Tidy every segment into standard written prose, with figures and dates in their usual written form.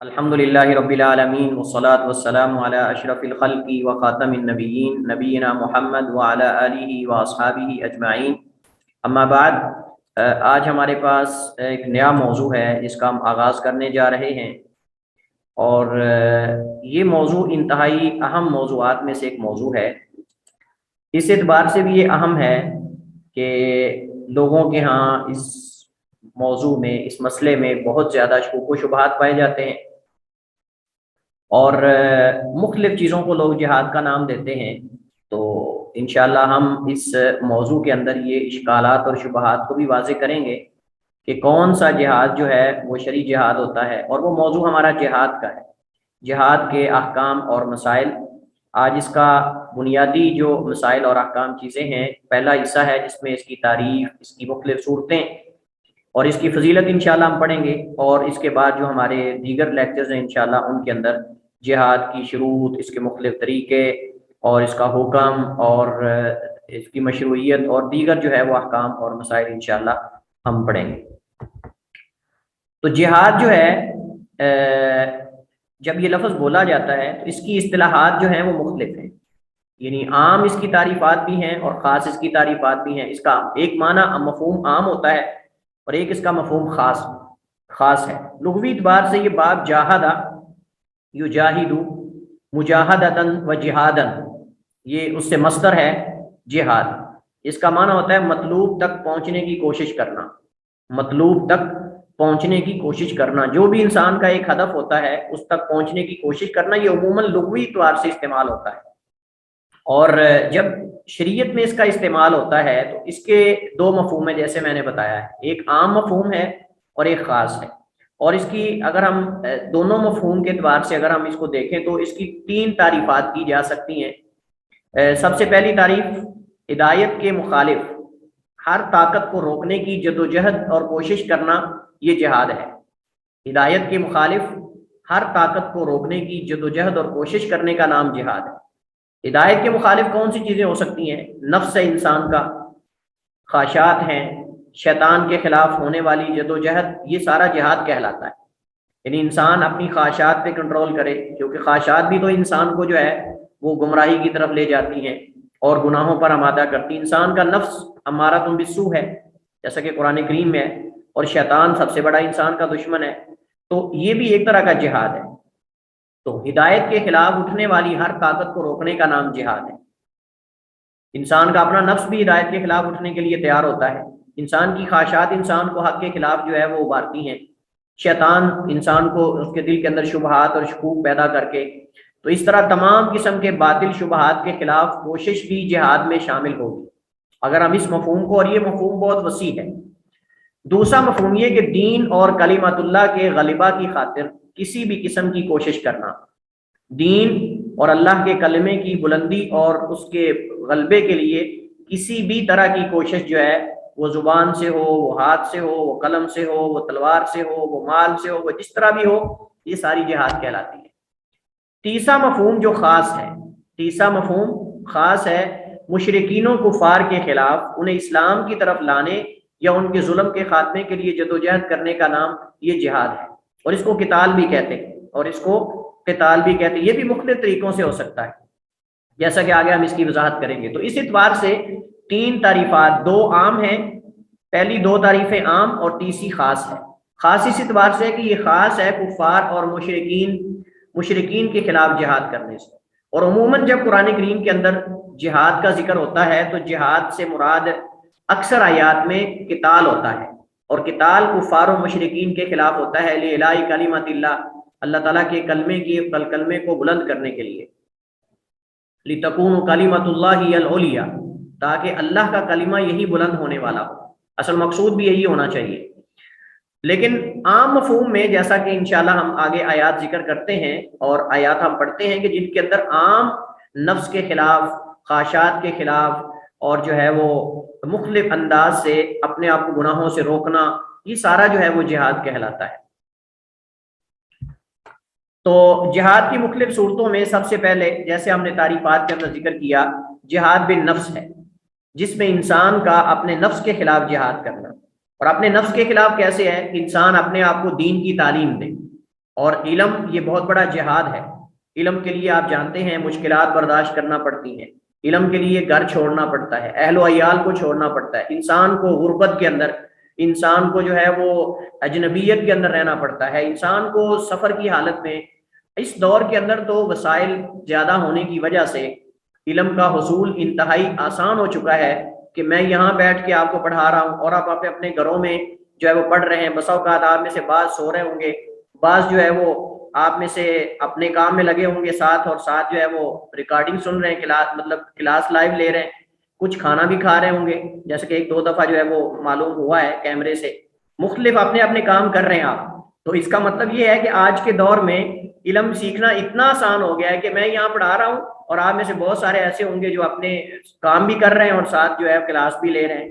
الحمدللہ رب العالمین والصلاة والسلام علی اشرف الخلق وخاتم النبیین نبینا محمد وعلی آلہ واصحابہ اجمعین اما بعد، آج ہمارے پاس ایک نیا موضوع ہے جس کا ہم آغاز کرنے جا رہے ہیں، اور یہ موضوع انتہائی اہم موضوعات میں سے ایک موضوع ہے۔ اس اعتبار سے بھی یہ اہم ہے کہ لوگوں کے ہاں اس موضوع میں، اس مسئلے میں بہت زیادہ شکوک و شبہات پائے جاتے ہیں، اور مختلف چیزوں کو لوگ جہاد کا نام دیتے ہیں۔ تو انشاءاللہ ہم اس موضوع کے اندر یہ اشکالات اور شبہات کو بھی واضح کریں گے کہ کون سا جہاد جو ہے وہ شرعی جہاد ہوتا ہے، اور وہ موضوع ہمارا جہاد کا ہے، جہاد کے احکام اور مسائل۔ آج اس کا بنیادی جو مسائل اور احکام چیزیں ہیں، پہلا حصہ ہے جس میں اس کی تعریف، اس کی مختلف صورتیں اور اس کی فضیلت انشاءاللہ ہم پڑھیں گے، اور اس کے بعد جو ہمارے دیگر لیکچرز ہیں انشاءاللہ ان کے اندر جہاد کی شروط، اس کے مختلف طریقے اور اس کا حکم اور اس کی مشروعیت اور دیگر جو ہے وہ احکام اور مسائل انشاءاللہ ہم پڑھیں گے۔ تو جہاد جو ہے جب یہ لفظ بولا جاتا ہے تو اس کی اصطلاحات جو ہیں وہ مختلف ہیں، یعنی عام اس کی تعریفات بھی ہیں اور خاص اس کی تعریفات بھی ہیں۔ اس کا ایک معنی مفہوم عام ہوتا ہے اور ایک اس کا مفہوم خاص ہے۔ لغوی اعتبار سے یہ باب جاہدہ یجاہد مجاہدتاً و جہاداً، یہ اس سے مصدر ہے جہاد۔ اس کا معنی ہوتا ہے مطلوب تک پہنچنے کی کوشش کرنا، مطلوب تک پہنچنے کی کوشش کرنا۔ جو بھی انسان کا ایک ہدف ہوتا ہے اس تک پہنچنے کی کوشش کرنا، یہ عموماً لغوی اعتبار سے استعمال ہوتا ہے، اور جب شریعت میں اس کا استعمال ہوتا ہے تو اس کے دو مفہوم ہیں جیسے میں نے بتایا ہے، ایک عام مفہوم ہے اور ایک خاص ہے۔ اور اس کی اگر ہم دونوں مفہوم کے اعتبار سے اگر ہم اس کو دیکھیں تو اس کی تین تعریفات کی جا سکتی ہیں۔ سب سے پہلی تعریف، ہدایت کے مخالف ہر طاقت کو روکنے کی جدوجہد اور کوشش کرنا، یہ جہاد ہے۔ ہدایت کے مخالف ہر طاقت کو روکنے کی جدوجہد اور کوشش کرنے کا نام جہاد ہے۔ ہدایت کے مخالف کون سی چیزیں ہو سکتی ہیں؟ نفس انسان کا، خواہشات ہیں، شیطان کے خلاف ہونے والی جدوجہد، یہ سارا جہاد کہلاتا ہے۔ یعنی انسان اپنی خواہشات پہ کنٹرول کرے، کیونکہ خواہشات بھی تو انسان کو جو ہے وہ گمراہی کی طرف لے جاتی ہیں اور گناہوں پر آمادہ کرتی۔ انسان کا نفس امارۃ بالسوء ہے جیسا کہ قرآن کریم میں ہے، اور شیطان سب سے بڑا انسان کا دشمن ہے، تو یہ بھی ایک طرح کا جہاد ہے۔ تو ہدایت کے خلاف اٹھنے والی ہر طاقت کو روکنے کا نام جہاد ہے۔ انسان کا اپنا نفس بھی ہدایت کے خلاف اٹھنے کے لیے تیار ہوتا ہے، انسان کی خواہشات انسان کو حق کے خلاف جو ہے وہ ابھارتی ہیں، شیطان انسان کو اس کے دل کے اندر شبہات اور شکوک پیدا کر کے، تو اس طرح تمام قسم کے باطل شبہات کے خلاف کوشش بھی جہاد میں شامل ہوگی اگر ہم اس مفہوم کو، اور یہ مفہوم بہت وسیع ہے۔ دوسرا مفہوم یہ کہ دین اور کلمۃ اللہ کے غلبہ کی خاطر کسی بھی قسم کی کوشش کرنا، دین اور اللہ کے کلمے کی بلندی اور اس کے غلبے کے لیے کسی بھی طرح کی کوشش جو ہے، وہ زبان سے ہو، وہ ہاتھ سے ہو، وہ قلم سے ہو، وہ تلوار سے ہو، وہ مال سے ہو، وہ جس طرح بھی ہو، یہ ساری جہاد کہلاتی ہے۔ تیسرا مفہوم جو خاص ہے، تیسرا مفہوم خاص ہے، مشرکین و کفار کے خلاف انہیں اسلام کی طرف لانے یا ان کے ظلم کے خاتمے کے لیے جدوجہد کرنے کا نام یہ جہاد ہے، اور اس کو قتال بھی کہتے ہیں، اور اس کو قتال بھی کہتے ہیں۔ یہ بھی مختلف طریقوں سے ہو سکتا ہے جیسا کہ آگے ہم اس کی وضاحت کریں گے۔ تو اس اعتبار سے تین تعریفات، دو عام ہیں، پہلی دو تعریفیں عام اور تیسری خاص ہے۔ خاص اس اعتبار سے کہ یہ خاص ہے کفار اور مشرکین کے خلاف جہاد کرنے سے، اور عموماً جب قرآن کریم کے اندر جہاد کا ذکر ہوتا ہے تو جہاد سے مراد اکثر آیات میں قتال ہوتا ہے، اور قتال کفار و مشرکین کے خلاف ہوتا ہے، لِإِعْلَاءِ کلمۃ اللہ، اللہ تعالیٰ کے کلمے کو بلند کرنے کے لیے، لِتَكُونُ کلمۃ اللہ ہی العلیٰ، تاکہ اللہ کا کلمہ یہی بلند ہونے والا ہو۔ اصل مقصود بھی یہی ہونا چاہیے۔ لیکن عام مفہوم میں جیسا کہ انشاءاللہ ہم آگے آیات ذکر کرتے ہیں اور آیات ہم پڑھتے ہیں کہ جن کے اندر عام نفس کے خلاف، خواہشات کے خلاف، اور جو ہے وہ مختلف انداز سے اپنے آپ کو گناہوں سے روکنا، یہ سارا جو ہے وہ جہاد کہلاتا ہے۔ تو جہاد کی مختلف صورتوں میں سب سے پہلے جیسے ہم نے تعریفات کے اندر ذکر کیا، جہاد بالنفس ہے، جس میں انسان کا اپنے نفس کے خلاف جہاد کرنا۔ اور اپنے نفس کے خلاف کیسے ہے؟ کہ انسان اپنے آپ کو دین کی تعلیم دے، اور علم یہ بہت بڑا جہاد ہے۔ علم کے لیے آپ جانتے ہیں مشکلات برداشت کرنا پڑتی ہیں، علم کے لیے گھر چھوڑنا پڑتا ہے، اہل و عیال کو چھوڑنا پڑتا ہے، انسان کو غربت کے اندر، انسان کو جو ہے وہ اجنبیت کے اندر رہنا پڑتا ہے، انسان کو سفر کی حالت میں۔ اس دور کے اندر تو وسائل زیادہ ہونے کی وجہ سے علم کا حصول انتہائی آسان ہو چکا ہے کہ میں یہاں بیٹھ کے آپ کو پڑھا رہا ہوں اور آپ اپنے گھروں میں جو ہے وہ پڑھ رہے ہیں۔ بسا اوقات آپ میں سے بعض سو رہے ہوں گے، بعض جو ہے وہ آپ میں سے اپنے کام میں لگے ہوں گے ساتھ، اور ساتھ جو ہے وہ ریکارڈنگ سن رہے ہیں، کلاس مطلب کلاس لائیو لے رہے ہیں، کچھ کھانا بھی کھا رہے ہوں گے، جیسے کہ ایک دو دفعہ جو ہے وہ معلوم ہوا ہے کیمرے سے، مختلف اپنے اپنے کام کر رہے ہیں آپ۔ تو اس کا مطلب یہ ہے کہ آج کے دور میں علم سیکھنا اتنا آسان ہو گیا ہے کہ میں یہاں پڑھا رہا ہوں اور آپ میں سے بہت سارے ایسے ہوں گے جو اپنے کام بھی کر رہے ہیں اور ساتھ جو ہے کلاس بھی لے رہے ہیں۔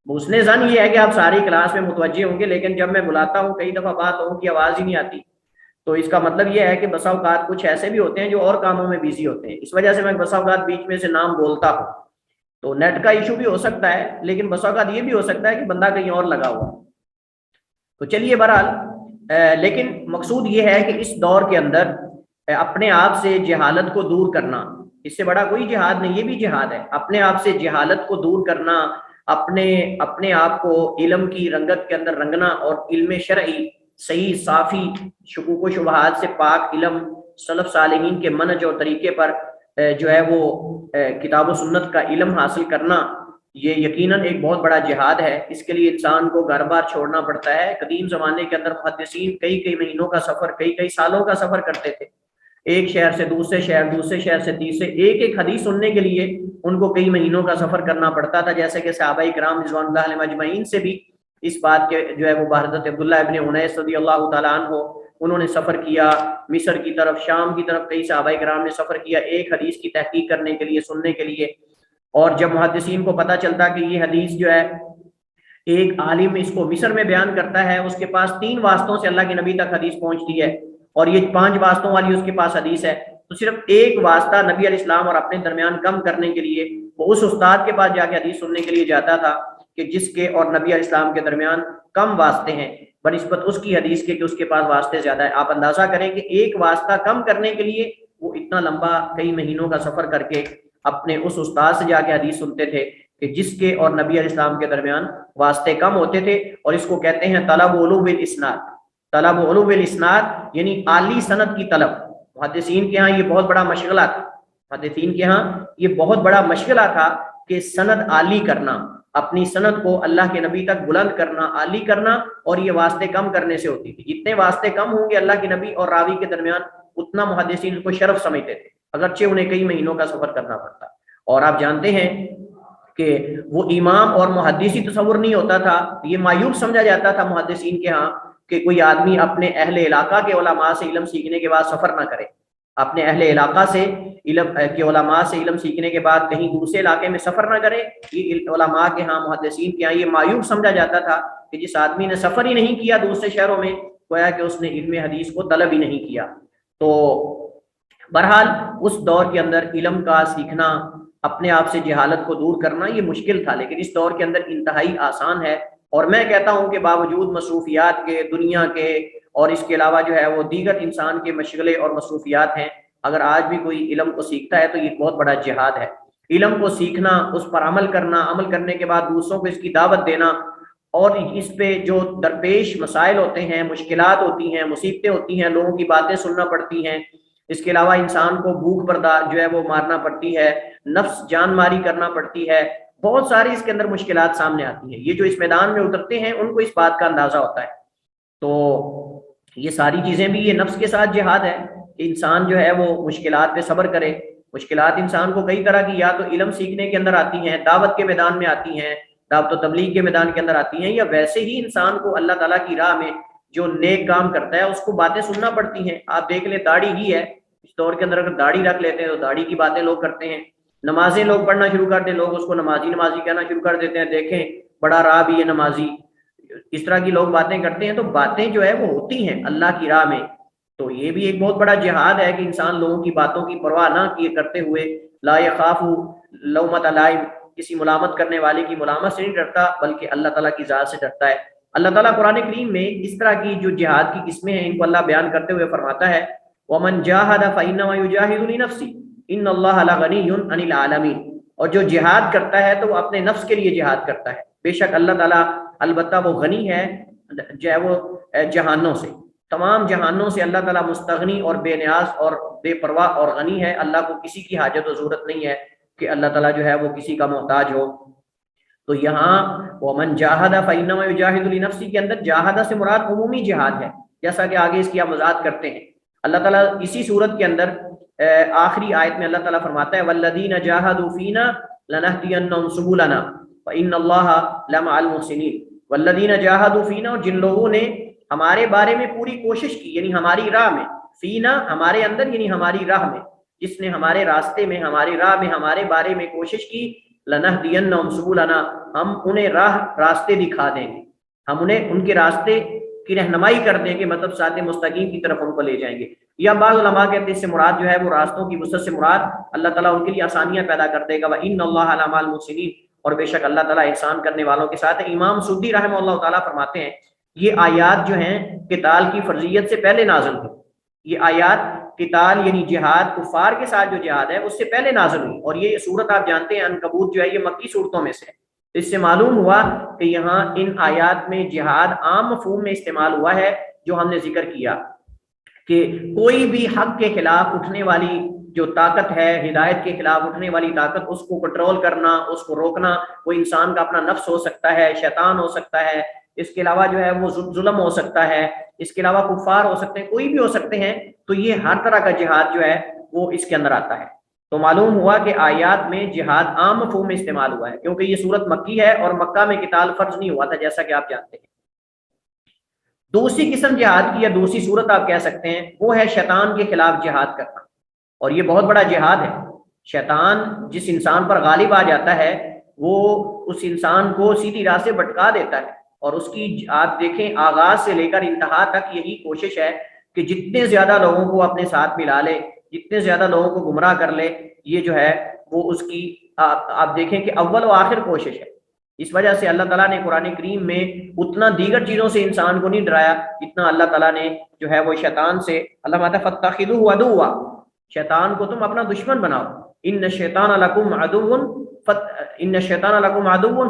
حسن ظن یہ ہے کہ آپ ساری کلاس میں متوجہ ہوں گے، لیکن جب میں بلاتا ہوں کئی دفعہ بات ہوں کی آواز ہی نہیں آتی۔ تو اس کا مطلب یہ ہے کہ بسا اوقات کچھ ایسے بھی ہوتے ہیں جو اور کاموں میں بیزی ہوتے ہیں، اس وجہ سے میں بسا اوقات بیچ میں سے نام بولتا ہوں۔ تو نیٹ کا ایشو بھی ہو سکتا ہے، لیکن بسا اوقات یہ بھی ہو سکتا ہے کہ بندہ کہیں اور لگا ہوا۔ تو چلیے بہرحال لیکن مقصود یہ ہے کہ اس دور کے اندر اپنے آپ سے جہالت کو دور کرنا، اس سے بڑا کوئی جہاد نہیں، یہ بھی جہاد ہے۔ اپنے آپ سے جہالت کو دور کرنا، اپنے آپ کو علم کی رنگت کے اندر رنگنا، اور علم شرعی صحیح صافی شکوک و شبہات سے پاک علم سلف صالحین کے منہج اور طریقے پر جو ہے وہ کتاب و سنت کا علم حاصل کرنا، یہ یقیناً ایک بہت بڑا جہاد ہے۔ اس کے لیے انسان کو گھر بار چھوڑنا پڑتا ہے۔ قدیم زمانے کے اندر محدثین کئی مہینوں کا سفر، کئی سالوں کا سفر کرتے تھے، ایک شہر سے دوسرے شہر، دوسرے شہر سے تیسرے، ایک حدیث سننے کے لیے ان کو کئی مہینوں کا سفر کرنا پڑتا تھا، جیسے کہ صحابہ کرام رضوان اللہ علیہم اجمعین سے بھی اس بات کے جو ہے وہ حضرت عبداللہ ابن انیس رضی اللہ تعالیٰ عنہ، انہوں نے سفر کیا مصر کی طرف، شام کی طرف، کئی صحابہ کرام نے سفر کیا ایک حدیث کی تحقیق کرنے کے لیے، سننے کے لیے۔ اور جب محدثین کو پتہ چلتا کہ یہ حدیث جو ہے ایک عالم اس کو مصر میں بیان کرتا ہے، اس کے پاس 3 واسطوں سے اللہ کے نبی تک حدیث پہنچتی ہے، اور یہ 5 واسطوں والی اس کے پاس حدیث ہے، تو صرف ایک واسطہ نبی علیہ السلام اور اپنے درمیان کم کرنے کے لیے وہ اس استاد کے پاس جا کے حدیث سننے کے لیے جاتا تھا کہ جس کے اور نبی علیہ السلام کے درمیان کم واسطے ہیں بنسبت اس کی حدیث کے کہ اس کے پاس واسطے زیادہ ہے۔ آپ اندازہ کریں کہ ایک واسطہ کم کرنے کے لیے وہ اتنا لمبا کئی مہینوں کا سفر کر کے اپنے اس استاد سے جا کے حدیث سنتے تھے کہ جس کے اور نبی علیہ السلام کے درمیان واسطے کم ہوتے تھے، اور اس کو کہتے ہیں طلب علو الاسناد۔ طلب علو الاسناد یعنی اعلی سند کی طلب۔ محدثین کے ہاں یہ بہت بڑا مشغلہ تھا، محدثین کے ہاں یہ بہت بڑا مشغلہ تھا کہ سند عالی کرنا، اپنی سند کو اللہ کے نبی تک بلند کرنا، عالی کرنا، اور یہ واسطے کم کرنے سے ہوتی تھی۔ جتنے واسطے کم ہوں گے اللہ کے نبی اور راوی کے درمیان، اتنا محدثین کو شرف سمجھتے تھے، اگرچہ انہیں کئی مہینوں کا سفر کرنا پڑتا۔ اور آپ جانتے ہیں کہ وہ امام اور محدثی تصور نہیں ہوتا تھا، یہ معیوب سمجھا جاتا تھا محدثین کے ہاں کہ کوئی آدمی اپنے اہل علاقہ کے علماء سے علم سیکھنے کے بعد سفر نہ کرے، اپنے اہل علاقہ سے علم کے علماء سے علم سیکھنے کے بعد کہیں دوسرے علاقے میں سفر نہ کرے۔ یہ علماء کے ہاں، محدثین کے ہاں یہ معیوب سمجھا جاتا تھا کہ جس آدمی نے سفر ہی نہیں کیا دوسرے شہروں میں، گویا کہ اس نے علم حدیث کو طلب ہی نہیں کیا۔ تو بہرحال اس دور کے اندر علم کا سیکھنا، اپنے آپ سے جہالت کو دور کرنا یہ مشکل تھا، لیکن اس دور کے اندر انتہائی آسان ہے۔ اور میں کہتا ہوں کہ باوجود مصروفیات کے، دنیا کے، اور اس کے علاوہ جو ہے وہ دیگر انسان کے مشغلے اور مصروفیات ہیں، اگر آج بھی کوئی علم کو سیکھتا ہے تو یہ بہت بڑا جہاد ہے۔ علم کو سیکھنا، اس پر عمل کرنا، عمل کرنے کے بعد دوسروں کو اس کی دعوت دینا، اور اس پہ جو درپیش مسائل ہوتے ہیں، مشکلات ہوتی ہیں، مصیبتیں ہوتی ہیں، لوگوں کی باتیں سننا پڑتی ہیں، اس کے علاوہ انسان کو بھوک برداشت جو ہے وہ مارنا پڑتی ہے، نفس جان ماری کرنا پڑتی ہے، بہت ساری اس کے اندر مشکلات سامنے آتی ہیں۔ یہ جو اس میدان میں اترتے ہیں ان کو اس بات کا اندازہ ہوتا ہے۔ تو یہ ساری چیزیں بھی، یہ نفس کے ساتھ جہاد ہے کہ انسان جو ہے وہ مشکلات پہ صبر کرے۔ مشکلات انسان کو کئی طرح کی، یا تو علم سیکھنے کے اندر آتی ہیں، دعوت کے میدان میں آتی ہیں، دعوت و تبلیغ کے میدان کے اندر آتی ہیں، یا ویسے ہی انسان کو اللہ تعالیٰ کی راہ میں جو نیک کام کرتا ہے اس کو باتیں سننا پڑتی ہیں۔ آپ دیکھ لیں، داڑھی ہی ہے اس دور کے اندر، اگر داڑھی رکھ لیتے ہیں تو داڑھی کی باتیں لوگ کرتے ہیں، نمازیں لوگ پڑھنا شروع کر دیں، لوگ اس کو نمازی کہنا شروع کر دیتے ہیں، دیکھیں بڑا راہ بھی ہے نمازی، اس طرح کی لوگ باتیں کرتے ہیں۔ تو باتیں جو ہے وہ ہوتی ہیں اللہ کی راہ میں، تو یہ بھی ایک بہت بڑا جہاد ہے کہ انسان لوگوں کی باتوں کی پرواہ نہ کیے کرتے ہوئے، لا یخاف لومۃ لائم، کسی ملامت کرنے والے کی ملامت سے نہیں ڈرتا، بلکہ اللہ تعالیٰ کی ذات سے ڈرتا ہے۔ اللہ تعالیٰ قرآن کریم میں اس طرح کی جو جہاد کی قسمیں ہیں ان کو اللہ بیان کرتے ہوئے فرماتا ہے وَمَنْ جَاهَدَ فَإِنَّمَا يُجَاهِدُ لِنَفْسِهِ إِنَّ اللَّهَ لَغَنِيٌّ عَنِ الْعَالَمِينَ، اور جو جہاد کرتا ہے تو وہ اپنے نفس کے لیے جہاد کرتا ہے، بے شک اللہ تعالیٰ البتہ وہ غنی ہے جو ہے وہ جہانوں سے، تمام جہانوں سے اللہ تعالیٰ مستغنی اور بے نیاز اور بے پرواہ اور غنی ہے۔ اللہ کو کسی کی حاجت و ضرورت نہیں ہے کہ اللہ تعالیٰ جو ہے وہ کسی کا محتاج ہو۔ تو یہاں ومن جاہد فإنما یجاہد لنفسہ کے اندر جاہدہ سے مراد عمومی جہاد ہے، جیسا کہ آگے اس کی ہم وضاحت کرتے ہیں۔ اللہ تعالیٰ اسی صورت کے اندر آخری آیت میں اللہ تعالیٰ فرماتا ہے والذین جاہدوا فینا لنہدینہم سبلنا وان اللہ لمع المحسنین، والذین جاہدوا فینا، اور جن لوگوں نے ہمارے بارے میں پوری کوشش کی، یعنی ہماری راہ میں، فینا ہمارے اندر یعنی ہماری راہ میں، جس نے ہمارے راستے میں ہماری راہ میں ہمارے بارے میں کوشش کی، لنہدینہم سبلنا، ہم انہیں راستے دکھا دیں گے، ہم انہیں ان کے راستے کی رہنمائی کر دیں گے، مطلب صراط مستقیم کی طرف ان کو لے جائیں گے۔ یا بعض علماء کہتے ہیں اس سے مراد جو ہے وہ راستوں کی وسعت سے مراد اللہ تعالیٰ ان کے لیے آسانیاں پیدا کر دے گا، وَإِنَّ اللَّهَ لَمَعَ الْمُحْسِنِينَ، اور بے شک اللہ تعالیٰ احسان کرنے والوں کے ساتھ ہے۔ امام سدی رحمہ اللہ تعالیٰ فرماتے ہیں یہ آیات جو ہیں قتال کی فرضیت سے پہلے نازل ہوئی، یہ آیات قتال یعنی جہاد کفار کے ساتھ جو جہاد ہے اس سے پہلے نازل ہوئی، اور یہ صورت آپ جانتے ہیں عنکبوت جو ہے یہ مکی صورتوں میں سے ہے۔ اس سے معلوم ہوا کہ یہاں ان آیات میں جہاد عام مفہوم میں استعمال ہوا ہے، جو ہم نے ذکر کیا کہ کوئی بھی حق کے خلاف اٹھنے والی جو طاقت ہے، ہدایت کے خلاف اٹھنے والی طاقت، اس کو کنٹرول کرنا، اس کو روکنا، کوئی انسان کا اپنا نفس ہو سکتا ہے، شیطان ہو سکتا ہے، اس کے علاوہ جو ہے وہ ظلم ہو سکتا ہے، اس کے علاوہ کفار ہو سکتے ہیں، کوئی بھی ہو سکتے ہیں، تو یہ ہر طرح کا جہاد جو ہے وہ اس کے اندر آتا ہے۔ تو معلوم ہوا کہ آیات میں جہاد عام مفہوم میں استعمال ہوا ہے، کیونکہ یہ صورت مکی ہے اور مکہ میں قتال فرض نہیں ہوا تھا، جیسا کہ آپ جانتے ہیں۔ دوسری قسم جہاد کی یا دوسری صورت آپ کہہ سکتے ہیں وہ ہے شیطان کے خلاف جہاد کرنا، اور یہ بہت بڑا جہاد ہے۔ شیطان جس انسان پر غالب آ جاتا ہے وہ اس انسان کو سیدھی راہ سے بھٹکا دیتا ہے، اور اس کی آپ دیکھیں آغاز سے لے کر انتہا تک یہی کوشش ہے کہ جتنے زیادہ لوگوں کو اپنے ساتھ ملا لے، جتنے زیادہ لوگوں کو گمراہ کر لے، یہ جو ہے وہ اس کی آپ دیکھیں کہ اول و آخر کوشش ہے۔ اس وجہ سے اللہ تعالیٰ نے قرآن کریم میں اتنا دیگر چیزوں سے انسان کو نہیں ڈرایا جتنا اللہ تعالیٰ نے جو ہے وہ شیطان سے، اللہ ماتا فَاتَّخِذُوهُ عَدُوًّا، شیطان کو تم اپنا دشمن بناؤ، ان الشیطان لکم عدو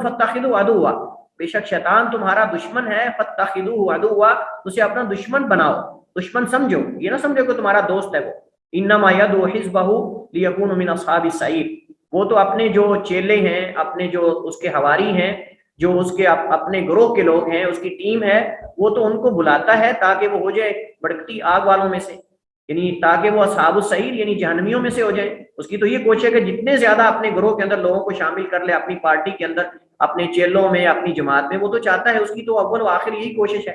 فاتخذوه عدوا، بے شک شیطان تمہارا دشمن ہے، فاتخذوه عدوا، اسے اپنا دشمن بناؤ، دشمن سمجھو، یہ نہ سمجھو کہ تمہارا دوست ہے وہ، انما يدعو حزبه ليكونوا من اصحاب السعیر، وہ تو اپنے جو چیلے ہیں، اپنے جو اس کے حواری ہیں، جو اس کے اپنے گروہ کے لوگ ہیں، اس کی ٹیم ہے، وہ تو ان کو بلاتا ہے تاکہ وہ ہو جائے بھڑکتی آگ والوں میں سے، یعنی تاکہ وہ اصحاب السعیر یعنی جہنمیوں میں سے ہو جائیں۔ اس کی تو یہ کوشش ہے کہ جتنے زیادہ اپنے گروہ کے اندر لوگوں کو شامل کر لے، اپنی پارٹی کے اندر، اپنے چیلوں میں، اپنی جماعت میں، وہ تو چاہتا ہے، اس کی تو اول و آخر یہی کوشش ہے۔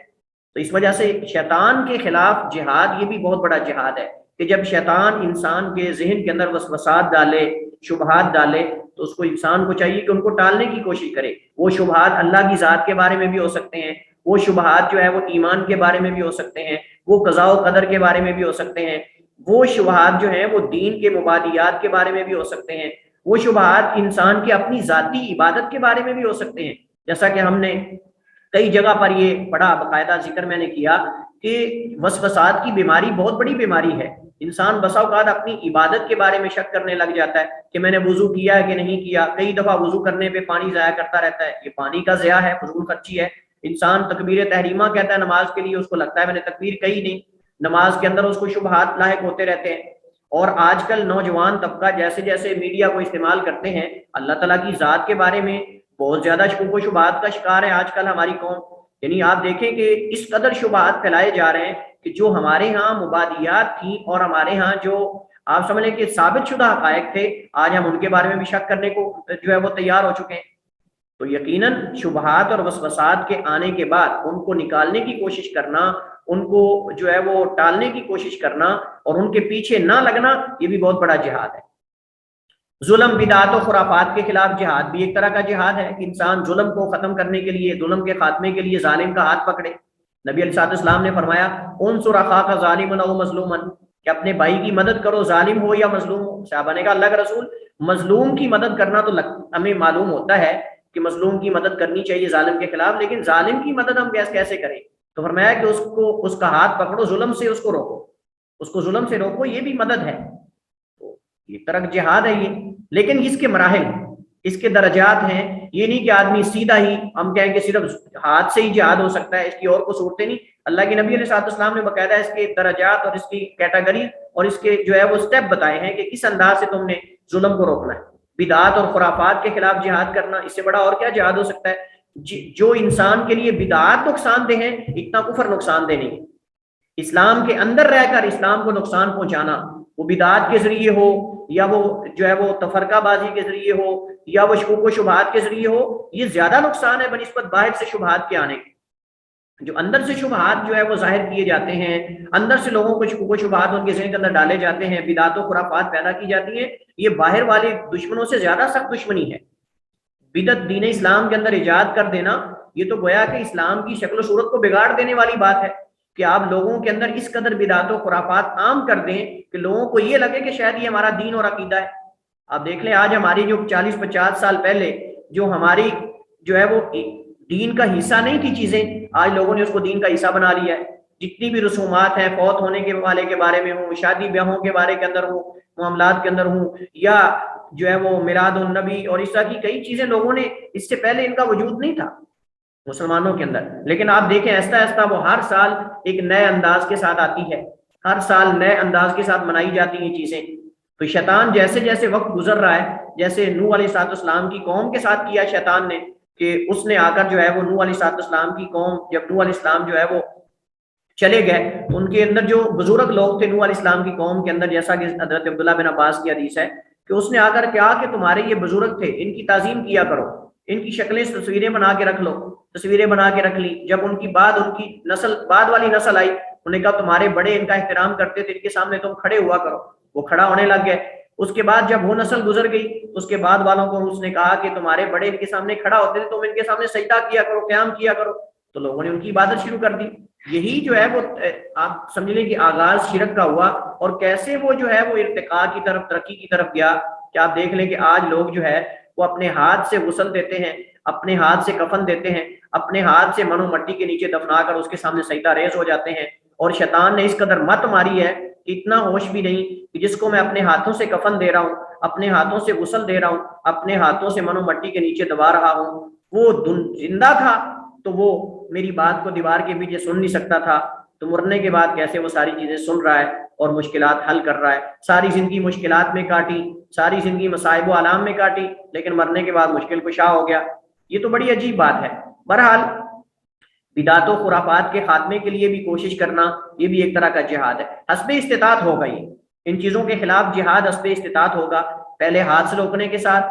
تو اس وجہ سے شیطان کے خلاف جہاد یہ بھی بہت بڑا جہاد ہے کہ جب شیطان انسان کے ذہن کے اندر وسوسات ڈالے، شبہات ڈالے، تو اس کو انسان کو چاہیے کہ ان کو ٹالنے کی کوشش کرے۔ وہ شبہات اللہ کی ذات کے بارے میں بھی ہو سکتے ہیں، وہ شبہات جو ہے وہ ایمان کے بارے میں بھی ہو سکتے ہیں، وہ قضاء و قدر کے بارے میں بھی ہو سکتے ہیں، وہ شبہات جو ہیں وہ دین کے مبادیات کے بارے میں بھی ہو سکتے ہیں، وہ شبہات انسان کی اپنی ذاتی عبادت کے بارے میں بھی ہو سکتے ہیں، جیسا کہ ہم نے کئی جگہ پر یہ بڑا باقاعدہ ذکر میں نے کیا کہ وسوسات کی بیماری بہت بڑی بیماری ہے۔ انسان بسا اوقات اپنی عبادت کے بارے میں شک کرنے لگ جاتا ہے کہ میں نے وضو کیا ہے کہ نہیں کیا، کئی دفعہ وضو کرنے پہ پانی ضائع کرتا رہتا ہے، یہ پانی کا ضیاع ہے، فضول خرچی ہے۔ انسان تکبیر تحریمہ کہتا ہے نماز کے لیے، اس کو لگتا ہے میں نے تکبیر کہی نہیں، نماز کے اندر اس کو شبہات لاحق ہوتے رہتے ہیں۔ اور آج کل نوجوان طبقہ جیسے جیسے میڈیا کو استعمال کرتے ہیں، اللہ تعالیٰ کی ذات کے بارے میں بہت زیادہ شکوک و شبہات کا شکار ہے آج کل ہماری قوم۔ یعنی آپ دیکھیں کہ اس قدر شبہات پھیلائے جا رہے ہیں کہ جو ہمارے ہاں مبادیات تھیں اور ہمارے ہاں جو آپ سمجھ لیں کہ ثابت شدہ حقائق تھے، آج ہم ان کے بارے میں بھی شک کرنے کو جو ہے وہ تیار ہو چکے ہیں۔ تو یقیناً شبہات اور وسوسات کے آنے کے بعد ان کو نکالنے کی کوشش کرنا، ان کو جو ہے وہ ٹالنے کی کوشش کرنا اور ان کے پیچھے نہ لگنا، یہ بھی بہت بڑا جہاد ہے۔ ظلم، بدعات و خرافات کے خلاف جہاد بھی ایک طرح کا جہاد ہے کہ انسان ظلم کو ختم کرنے کے لیے، ظلم کے خاتمے کے لیے ظالم کا ہاتھ پکڑے۔ نبی علیہ السلام نے فرمایا انصر اخاک ظالما او مظلوما، کہ اپنے بھائی کی مدد کرو، ظالم ہو یا مظلوم ہو۔ صحابہ نے کہا اللہ کا رسول، مظلوم کی مدد کرنا تو ہمیں معلوم ہوتا ہے کہ مظلوم کی مدد کرنی چاہیے ظالم کے خلاف، لیکن ظالم کی مدد ہم کیسے کریں؟ تو فرمایا کہ اس کا ہاتھ پکڑو، ظلم سے اس کو روکو، اس کو ظلم سے روکو، یہ بھی مدد ہے۔ تو یہ ترک جہاد ہے یہ، لیکن اس کے مراحل، اس کے درجات ہیں۔ یہ نہیں کہ آدمی سیدھا ہی ہم کہیں کہ صرف ہاتھ سے ہی جہاد ہو سکتا ہے، اس کی اور کو صورتیں نہیں۔ اللہ کے نبی علیہ السلام نے باقاعدہ اس کے درجات اور اس کی کیٹیگری اور اس کے جو ہے وہ سٹیپ بتائے ہیں کہ کس انداز سے تم نے ظلم کو روکنا ہے۔ بدعات اور خرافات کے خلاف جہاد کرنا، اس سے بڑا اور کیا جہاد ہو سکتا ہے؟ جو انسان کے لیے بدعات نقصان دہ ہیں، اتنا کفر نقصان دہ نہیں ہے۔ اسلام کے اندر رہ کر اسلام کو نقصان پہنچانا، وہ بدعات کے ذریعے ہو یا وہ جو ہے وہ تفرقہ بازی کے ذریعے ہو یا وہ شکوک و شبہات کے ذریعے ہو، یہ زیادہ نقصان ہے بنسبت باہر سے شبہات کے آنے کے۔ جو اندر سے شبہات جو ہے وہ ظاہر کیے جاتے ہیں، اندر سے لوگوں کو شکوک و شبہات ان کے ذہن کے اندر ڈالے جاتے ہیں، بدعات و خرافات پیدا کی جاتی ہیں، یہ باہر والے دشمنوں سے زیادہ سخت دشمنی ہے۔ بدعت دین اسلام کے اندر ایجاد کر دینا، یہ تو گویا کہ اسلام کی شکل و صورت کو بگاڑ دینے والی بات ہے کہ آپ لوگوں کے اندر اس قدر بدعات و خرافات عام کر دیں کہ لوگوں کو یہ لگے کہ شاید یہ ہمارا دین اور عقیدہ ہے۔ آپ دیکھ لیں آج ہماری جو 40-50 سال پہلے جو ہماری جو ہے وہ دین کا حصہ نہیں تھی چیزیں، آج لوگوں نے اس کو دین کا حصہ بنا لیا ہے۔ جتنی بھی رسومات ہیں، فوت ہونے کے والے کے بارے میں ہوں، شادی بیاہوں کے بارے کے اندر ہوں، معاملات کے اندر ہوں، یا جو ہے وہ میلاد النبی اور اس طرح کی کئی چیزیں لوگوں نے، اس سے پہلے ان کا وجود نہیں تھا مسلمانوں کے اندر، لیکن آپ دیکھیں ایسا ایسا وہ ہر سال ایک نئے انداز کے ساتھ آتی ہے، ہر سال نئے انداز کے ساتھ منائی جاتی ہیں چیزیں۔ تو شیطان جیسے جیسے وقت گزر رہا ہے، جیسے نوح علیہ السلام کی قوم کے ساتھ کیا شیطان نے کہ اس نے آ کر جو ہے وہ نوح علیہ السلام کی قوم، جب نوح علیہ السلام جو ہے وہ چلے گئے، ان کے اندر جو بزرگ لوگ تھے نوح علیہ السلام کی قوم کے اندر، جیسا کہ حضرت عبداللہ بن عباس کی حدیث ہے کہ اس نے آ کر کہا کہ تمہارے یہ بزرگ تھے، ان کی تعظیم کیا کرو، ان کی شکلیں تصویریں بنا کے رکھ لو۔ تصویریں بنا کے رکھ لی۔ جب ان کی نسل بعد والی نسل آئی، انہوں نے کہا تمہارے بڑے ان کا احترام کرتے تھے، ان کے سامنے تم کھڑے ہوا کرو۔ وہ کھڑا ہونے لگ گئے۔ اس کے بعد جب وہ نسل گزر گئی، اس کے بعد والوں کو اس نے کہا کہ تمہارے بڑے ان کے سامنے کھڑا ہوتے تھے، تم ان کے سامنے سجدہ کیا کرو، قیام کیا کرو۔ تو لوگوں نے ان کی عبادت شروع کر دی۔ یہی جو ہے وہ آپ سمجھ لیں کہ آغاز شرک کا ہوا، اور کیسے وہ جو ہے وہ ارتقاء کی طرف، ترقی کی طرف گیا کہ آپ دیکھ لیں کہ آج لوگ جو ہے وہ اپنے ہاتھ سے غسل دیتے ہیں، اپنے ہاتھ سے کفن دیتے ہیں، اپنے ہاتھ سے منو مٹی کے نیچے دفنا کر اس کے سامنے سجدہ ریز ہو جاتے ہیں۔ اور شیطان نے اس قدر مت ماری ہے کہ اتنا ہوش بھی نہیں کہ جس کو میں اپنے ہاتھوں سے کفن دے رہا ہوں، اپنے ہاتھوں سے غسل دے رہا ہوں، اپنے ہاتھوں سے منو مٹی کے نیچے دبا رہا ہوں، وہ زندہ تھا تو وہ میری بات کو دیوار کے پیچھے سن نہیں سکتا تھا، تو مرنے کے بعد کیسے وہ ساری چیزیں سن رہا ہے اور مشکلات حل کر رہا ہے۔ ساری زندگی مشکلات میں کاٹی، ساری زندگی مصائب و آلام میں کاٹی، لیکن مرنے کے بعد مشکل کشا ہو گیا۔ یہ تو بڑی عجیب بات ہے۔ بہرحال بدعات و خرافات کے خاتمے کے لیے بھی کوشش کرنا، یہ بھی ایک طرح کا جہاد ہے، حسب استطاعت ہوگا۔ یہ ان چیزوں کے خلاف جہاد حسب استطاعت ہوگا، پہلے ہاتھ سے روکنے کے ساتھ،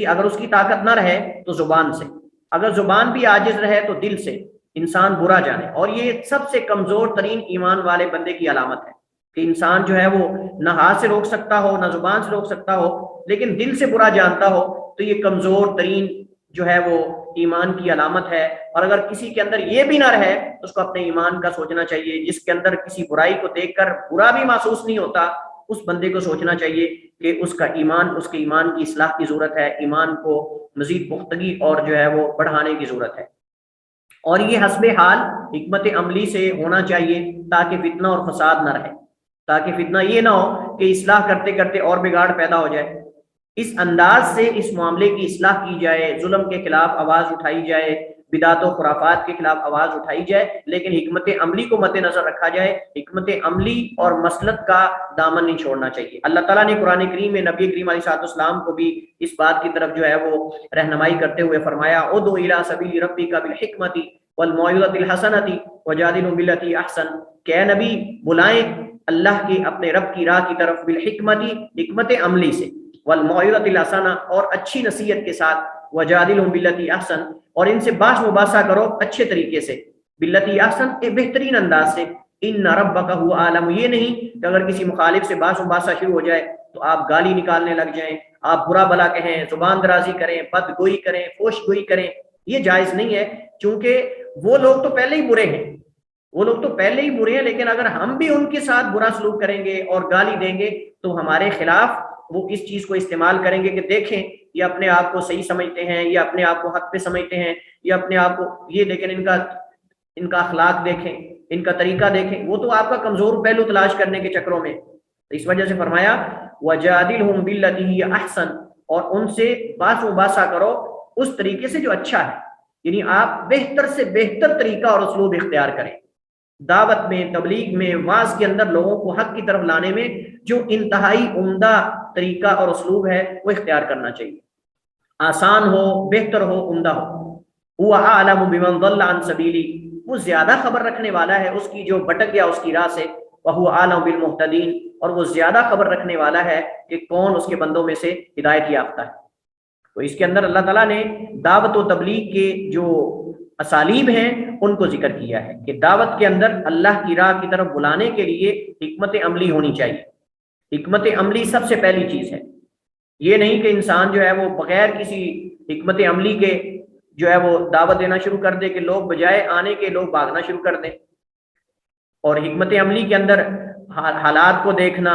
اگر اس کی طاقت نہ رہے تو زبان سے، اگر زبان بھی عاجز رہے تو دل سے انسان برا جانے۔ اور یہ سب سے کمزور ترین ایمان والے بندے کی علامت ہے کہ انسان جو ہے وہ نہ ہاتھ سے روک سکتا ہو، نہ زبان سے روک سکتا ہو، لیکن دل سے برا جانتا ہو، تو یہ کمزور ترین جو ہے وہ ایمان کی علامت ہے۔ اور اگر کسی کے اندر یہ بھی نہ رہے تو اس کو اپنے ایمان کا سوچنا چاہیے۔ جس کے اندر کسی برائی کو دیکھ کر برا بھی محسوس نہیں ہوتا، اس بندے کو سوچنا چاہیے کہ اس کا ایمان، اس کے ایمان کی اصلاح کی ضرورت ہے، ایمان کو مزید پختگی اور جو ہے وہ بڑھانے کی ضرورت ہے۔ اور یہ حسب حال حکمت عملی سے ہونا چاہیے تاکہ فتنہ اور فساد نہ رہے، تاکہ فتنہ یہ نہ ہو کہ اصلاح کرتے کرتے اور بگاڑ پیدا ہو جائے۔ اس انداز سے اس معاملے کی اصلاح کی جائے، ظلم کے خلاف آواز اٹھائی جائے، بدعات و خرافات کے خلاف آواز اٹھائی جائے، لیکن حکمت عملی کو مد نظر رکھا جائے۔ حکمت عملی اور مسلط کا دامن نہیں چھوڑنا چاہیے۔ اللہ تعالیٰ نے قرآن کریم میں نبی کریم علیہ السلام کو بھی اس بات کی طرف جو ہے وہ رہنمائی کرتے ہوئے فرمایا، ادعو الی سبیل ربک بالحکمۃ والموعظۃ الحسنۃ وجادلھم باللتی احسن، کہ اے نبی بلائیں اللہ کے اپنے رب کی راہ کی طرف، بالحکمت حکمت عملی سے، والموعظۃ الحسنہ اور اچھی نصیحت کے ساتھ، وجادلھم باللتی احسن اور ان سے بحث مباحثہ کرو اچھے طریقے سے، باللتی احسن ایک بہترین انداز سے، ان ربک هو اعلم، یہ نہیں کہ اگر کسی مخالف سے بحث مباحثہ شروع ہو جائے تو آپ گالی نکالنے لگ جائیں، آپ برا بھلا کہیں، زبان درازی کریں، بد گوئی کریں، فحش گوئی کریں، یہ جائز نہیں ہے، چونکہ وہ لوگ تو پہلے ہی برے ہیں، وہ لوگ تو پہلے ہی برے ہیں، لیکن اگر ہم بھی ان کے ساتھ برا سلوک کریں گے اور گالی دیں گے تو ہمارے خلاف وہ اس چیز کو استعمال کریں گے کہ دیکھیں یہ اپنے آپ کو صحیح سمجھتے ہیں، یہ اپنے آپ کو حق پہ سمجھتے ہیں، یہ اپنے آپ کو یہ، لیکن ان کا اخلاق دیکھیں، ان کا طریقہ دیکھیں، وہ تو آپ کا کمزور پہلو تلاش کرنے کے چکروں میں. تو اس وجہ سے فرمایا وَجَادِلْهُمْ بِالَّتِي هِيَ أَحْسَنُ، اور ان سے باس مباحثہ کرو اس طریقے سے جو اچھا ہے. یعنی آپ بہتر سے بہتر طریقہ اور اسلوب اختیار کریں. دعوت میں، تبلیغ میں، وعظ کے اندر لوگوں کو حق کی طرف لانے میں جو انتہائی عمدہ طریقہ اور اسلوب ہے وہ اختیار کرنا چاہیے. آسان ہو، بہتر ہو، عمدہ ہو. هو اعلم بمن ضل عن سبیلی، وہ زیادہ خبر رکھنے والا ہے اس کی جو بھٹک گیا اس کی راہ سے. وهو اعلم بالمهتدین، اور وہ زیادہ خبر رکھنے والا ہے کہ کون اس کے بندوں میں سے ہدایت یافتہ ہے. تو اس کے اندر اللہ تعالیٰ نے دعوت و تبلیغ کے جو اسالیب ہیں ان کو ذکر کیا ہے کہ دعوت کے اندر اللہ کی راہ کی طرف بلانے کے لیے حکمت عملی ہونی چاہیے. حکمت عملی سب سے پہلی چیز ہے. یہ نہیں کہ انسان جو ہے وہ بغیر کسی حکمت عملی کے جو ہے وہ دعوت دینا شروع کر دے کہ لوگ بجائے آنے کے لوگ بھاگنا شروع کر دیں. اور حکمت عملی کے اندر حالات کو دیکھنا،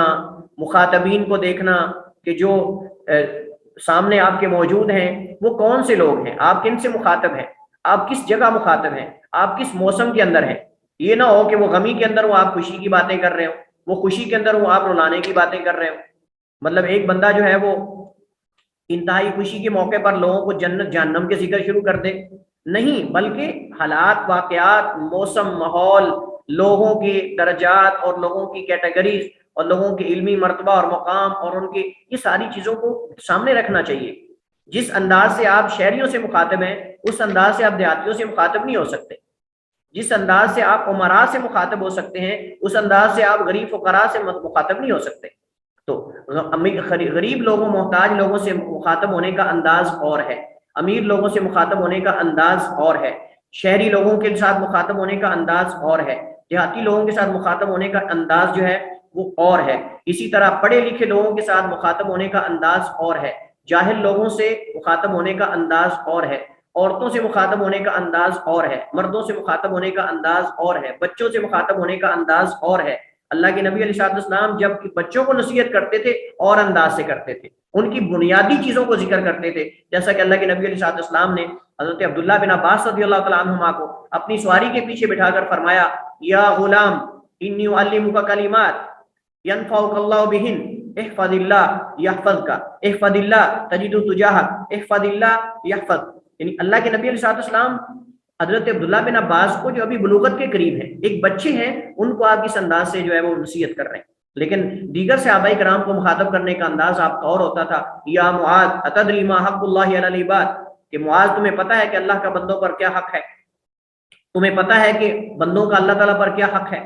مخاطبین کو دیکھنا کہ جو سامنے آپ کے موجود ہیں وہ کون سے لوگ ہیں، آپ کن سے مخاطب ہیں، آپ کس جگہ مخاطب ہیں، آپ کس موسم کے اندر ہیں. یہ نہ ہو کہ وہ غمی کے اندر وہ آپ خوشی کی باتیں کر رہے ہو، وہ خوشی کے اندر وہ آپ رلانے کی باتیں کر رہے ہو. مطلب ایک بندہ جو ہے وہ انتہائی خوشی کے موقع پر لوگوں کو جنت جہنم کے ذکر شروع کر دے، نہیں، بلکہ حالات، واقعات، موسم، ماحول، لوگوں کے درجات اور لوگوں کی کیٹیگریز اور لوگوں کے علمی مرتبہ اور مقام اور ان کی یہ ساری چیزوں کو سامنے رکھنا چاہیے. جس انداز سے آپ شہریوں سے مخاطب ہیں اس انداز سے آپ دیہاتیوں سے مخاطب نہیں ہو سکتے. جس انداز سے آپ عمراء سے مخاطب ہو سکتے ہیں اس انداز سے آپ غریب فقراء سے مخاطب نہیں ہو سکتے. تو غریب لوگوں، محتاج لوگوں سے مخاطب ہونے کا انداز اور ہے، امیر لوگوں سے مخاطب ہونے کا انداز اور ہے، شہری لوگوں کے ساتھ مخاطب ہونے کا انداز اور ہے، دیہاتی لوگوں کے ساتھ مخاطب ہونے کا انداز جو ہے وہ اور ہے. اسی طرح پڑھے لکھے لوگوں کے ساتھ مخاطب ہونے کا انداز اور ہے، جاہل لوگوں سے مخاطب ہونے کا انداز اور ہے، عورتوں سے مخاطب ہونے کا انداز اور ہے، مردوں سے مخاطب ہونے کا انداز اور ہے، بچوں سے مخاطب ہونے کا انداز اور ہے. اللہ کے نبی علیہ السلام جب بچوں کو نصیحت کرتے تھے اور انداز سے کرتے تھے، ان کی بنیادی چیزوں کو ذکر کرتے تھے. جیسا کہ اللہ کے نبی علیہ السلام نے حضرت عبداللہ بن عباس رضی اللہ تعالیٰ عنہما کو اپنی سواری کے پیچھے بٹھا کر فرمایا یا غلام انی اعلمک کلمات ینفعک اللہ بہن احفظ اللہ یحفظک احفظ اللہ تجد تجاہک احفظ اللہ یحفظ. یعنی اللہ کے نبی علیہ السلام حضرت عبداللہ بن عباس کو جو ابھی بلوغت کے قریب ہیں، ایک بچے ہیں، ان کو آپ اس انداز سے جو ہے وہ نصیحت کر رہے ہیں. لیکن دیگر صحابہ کرام کو مخاطب کرنے کا انداز آپ کا اور ہوتا تھا. یا معاذ اتدری ما حق اللہ علی العباد، کہ معاذ تمہیں پتہ ہے کہ اللہ کا بندوں پر کیا حق ہے، تمہیں پتہ ہے کہ بندوں کا اللہ تعالیٰ پر کیا حق ہے.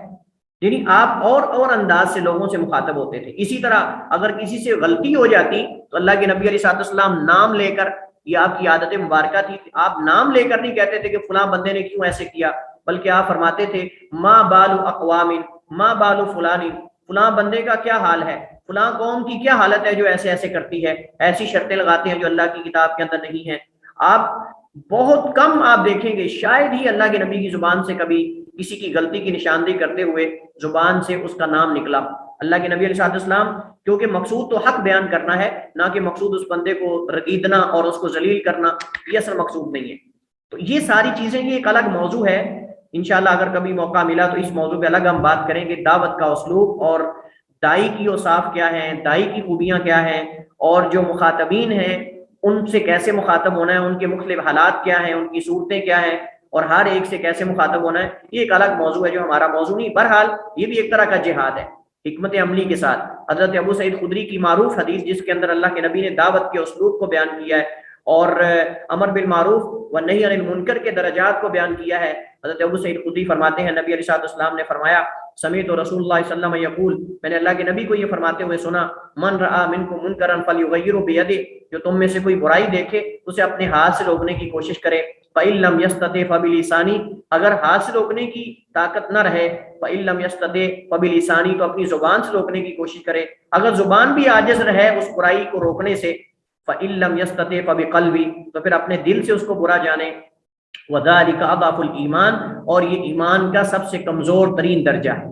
یعنی آپ اور انداز سے لوگوں سے مخاطب ہوتے تھے. اسی طرح اگر کسی سے غلطی ہو جاتی تو اللہ کے نبی علیہ السلام نام لے کر، یہ آپ کی عادت مبارکہ تھی، آپ نام لے کر نہیں کہتے تھے کہ فلاں بندے نے کیوں ایسے کیا، بلکہ آپ فرماتے تھے ما بال اقوام ما بال فلان، فلاں بندے کا کیا حال ہے، فلاں قوم کی کیا حالت ہے جو ایسے ایسے کرتی ہے، ایسی شرطیں لگاتے ہیں جو اللہ کی کتاب کے اندر نہیں ہیں. آپ بہت کم آپ دیکھیں گے، شاید ہی اللہ کے نبی کی زبان سے کبھی کسی کی غلطی کی نشاندہی کرتے ہوئے زبان سے اس کا نام نکلا. اللہ کے نبی علیہ السلام کیونکہ مقصود تو حق بیان کرنا ہے، نہ کہ مقصود اس بندے کو رگیدنا اور اس کو ذلیل کرنا، یہ اصل مقصود نہیں ہے. تو یہ ساری چیزیں یہ ایک الگ موضوع ہے. انشاءاللہ اگر کبھی موقع ملا تو اس موضوع پہ الگ ہم بات کریں گے، دعوت کا اسلوب اور داعی کی اوصاف کیا ہیں، داعی کی خوبیاں کیا ہیں، اور جو مخاطبین ہیں ان سے کیسے مخاطب ہونا ہے، ان کے مختلف حالات کیا ہیں، ان کی صورتیں کیا ہیں، اور ہر ایک سے کیسے مخاطب ہونا ہے. یہ ایک الگ موضوع ہے جو ہمارا موضوع نہیں. بہرحال یہ بھی ایک طرح کا جہاد ہے حکمت عملی کے ساتھ. حضرت ابو سعید خدری کی معروف حدیث جس کے اندر اللہ کے نبی نے دعوت کے اسلوب کو بیان کیا ہے اور امر بالمعروف و نہی عن المنکر کے درجات کو بیان کیا ہے. حضرت ابو سعید خدری فرماتے ہیں نبی علیہ السلام نے فرمایا سمیعت رسول اللہ صلی اللہ علیہ وسلم یقول، میں نے اللہ کے نبی کو یہ فرماتے ہوئے سنا من رآ منکم منکرا فلیغیرہ بیدہ، جو تم میں سے کوئی برائی دیکھے اسے اپنے ہاتھ سے روکنے کی کوشش کرے. فإن لم يستطع فبلسانہ، اگر ہاتھ سے روکنے کی طاقت نہ رہے، فإن لم يستطع فبلسانہ، تو اپنی زبان سے روکنے کی کوشش کرے. اگر زبان بھی عاجز رہے اس برائی کو روکنے سے، فإن لم يستطع فبقلبہ، تو پھر اپنے دل سے اس کو برا جانے. وذلک اضعف الایمان، اور یہ ایمان کا سب سے کمزور ترین درجہ ہے،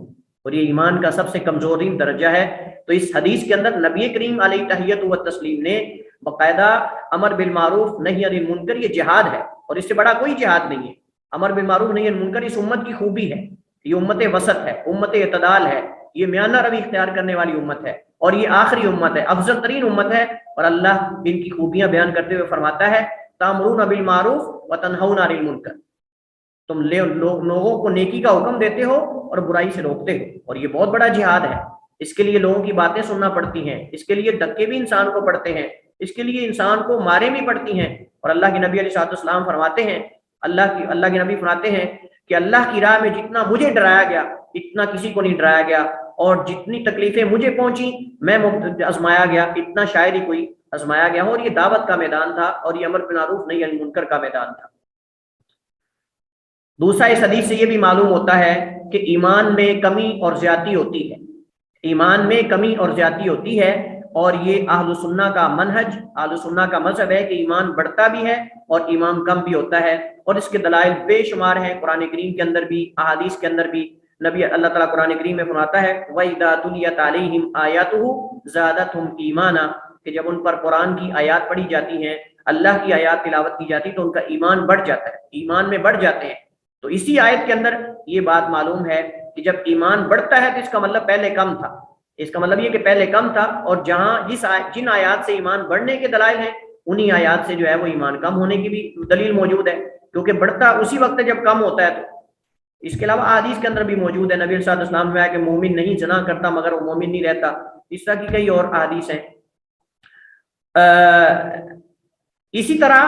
اور یہ ایمان کا سب سے کمزور ترین درجہ ہے. تو اس حدیث کے اندر نبی کریم علیہ تحیت و تسلیم نے باقاعدہ امر بالمعروف نہی عن المنکر یہ جہاد ہے، اور اس سے بڑا کوئی جہاد نہیں ہے۔ امر بالمعروف نہی عن المنکر اس امت کی خوبی ہے، یہ امت وسط ہے، امت اعتدال ہے، یہ میانہ روی اختیار کرنے والی امت ہے، اور یہ آخری امت ہے، افضل ترین امت ہے۔ اور اللہ ان کی خوبیاں بیان کرتے ہوئے فرماتا ہے تامرون بالمعروف وتنہون عن المنکر، تم لوگوں کو نیکی کا حکم دیتے ہو اور برائی سے روکتے ہو، اور یہ بہت بڑا جہاد ہے۔ اس کے لیے لوگوں کی باتیں سننا پڑتی ہیں، اس کے لیے دھکے بھی انسان کو پڑتے ہیں، اس کے لیے انسان کو مارے بھی پڑتی ہیں۔ اور اللہ کے نبی علیہ السلام فرماتے ہیں، اللہ کے نبی فرماتے ہیں کہ اللہ کی راہ میں جتنا مجھے ڈرایا گیا اتنا کسی کو نہیں ڈرایا گیا، اور جتنی تکلیفیں مجھے پہنچی میں آزمایا گیا اتنا شاید ہی کوئی آزمایا گیا ہو۔ اور یہ دعوت کا میدان تھا، اور یہ امر بالمعروف نہی عن المنکر کا میدان تھا۔ دوسرا اس حدیث سے یہ بھی معلوم ہوتا ہے کہ ایمان میں کمی اور زیادتی ہوتی ہے، ایمان میں کمی اور زیادتی ہوتی ہے، اور یہ اہل سنہ کا منہج، اہل سنہ کا مذہب ہے کہ ایمان بڑھتا بھی ہے اور ایمان کم بھی ہوتا ہے، اور اس کے دلائل بے شمار ہیں، قرآن کریم کے اندر بھی احادیث کے اندر بھی۔ نبی اللہ تعالیٰ قرآن کریم میں فرماتا ہے وَإِذَا تُلِيَتْ عَلَيْهِمْ آيَاتُهُ زَادَتْهُمْ إِيمَانًا، کہ جب ان پر قرآن کی آیات پڑھی جاتی ہیں، اللہ کی آیات تلاوت کی جاتی تو ان کا ایمان بڑھ جاتا ہے، ایمان میں بڑھ جاتے ہیں۔ تو اسی آیت کے اندر یہ بات معلوم ہے کہ جب ایمان بڑھتا ہے تو اس کا مطلب پہلے کم تھا، اس کا مطلب یہ کہ پہلے کم تھا، اور جہاں جن آیات سے ایمان بڑھنے کے دلائل ہیں انہی آیات سے جو ہے وہ ایمان کم ہونے کی بھی دلیل موجود ہے، کیونکہ بڑھتا اسی وقت ہے جب کم ہوتا ہے۔ تو اس کے علاوہ حدیث کے اندر بھی موجود ہے، نبی صلی اللہ علیہ وسلم نے کہ مومن نہیں زنا کرتا مگر وہ مومن نہیں رہتا، اس طرح کی کئی اور احادیث ہیں۔ اسی طرح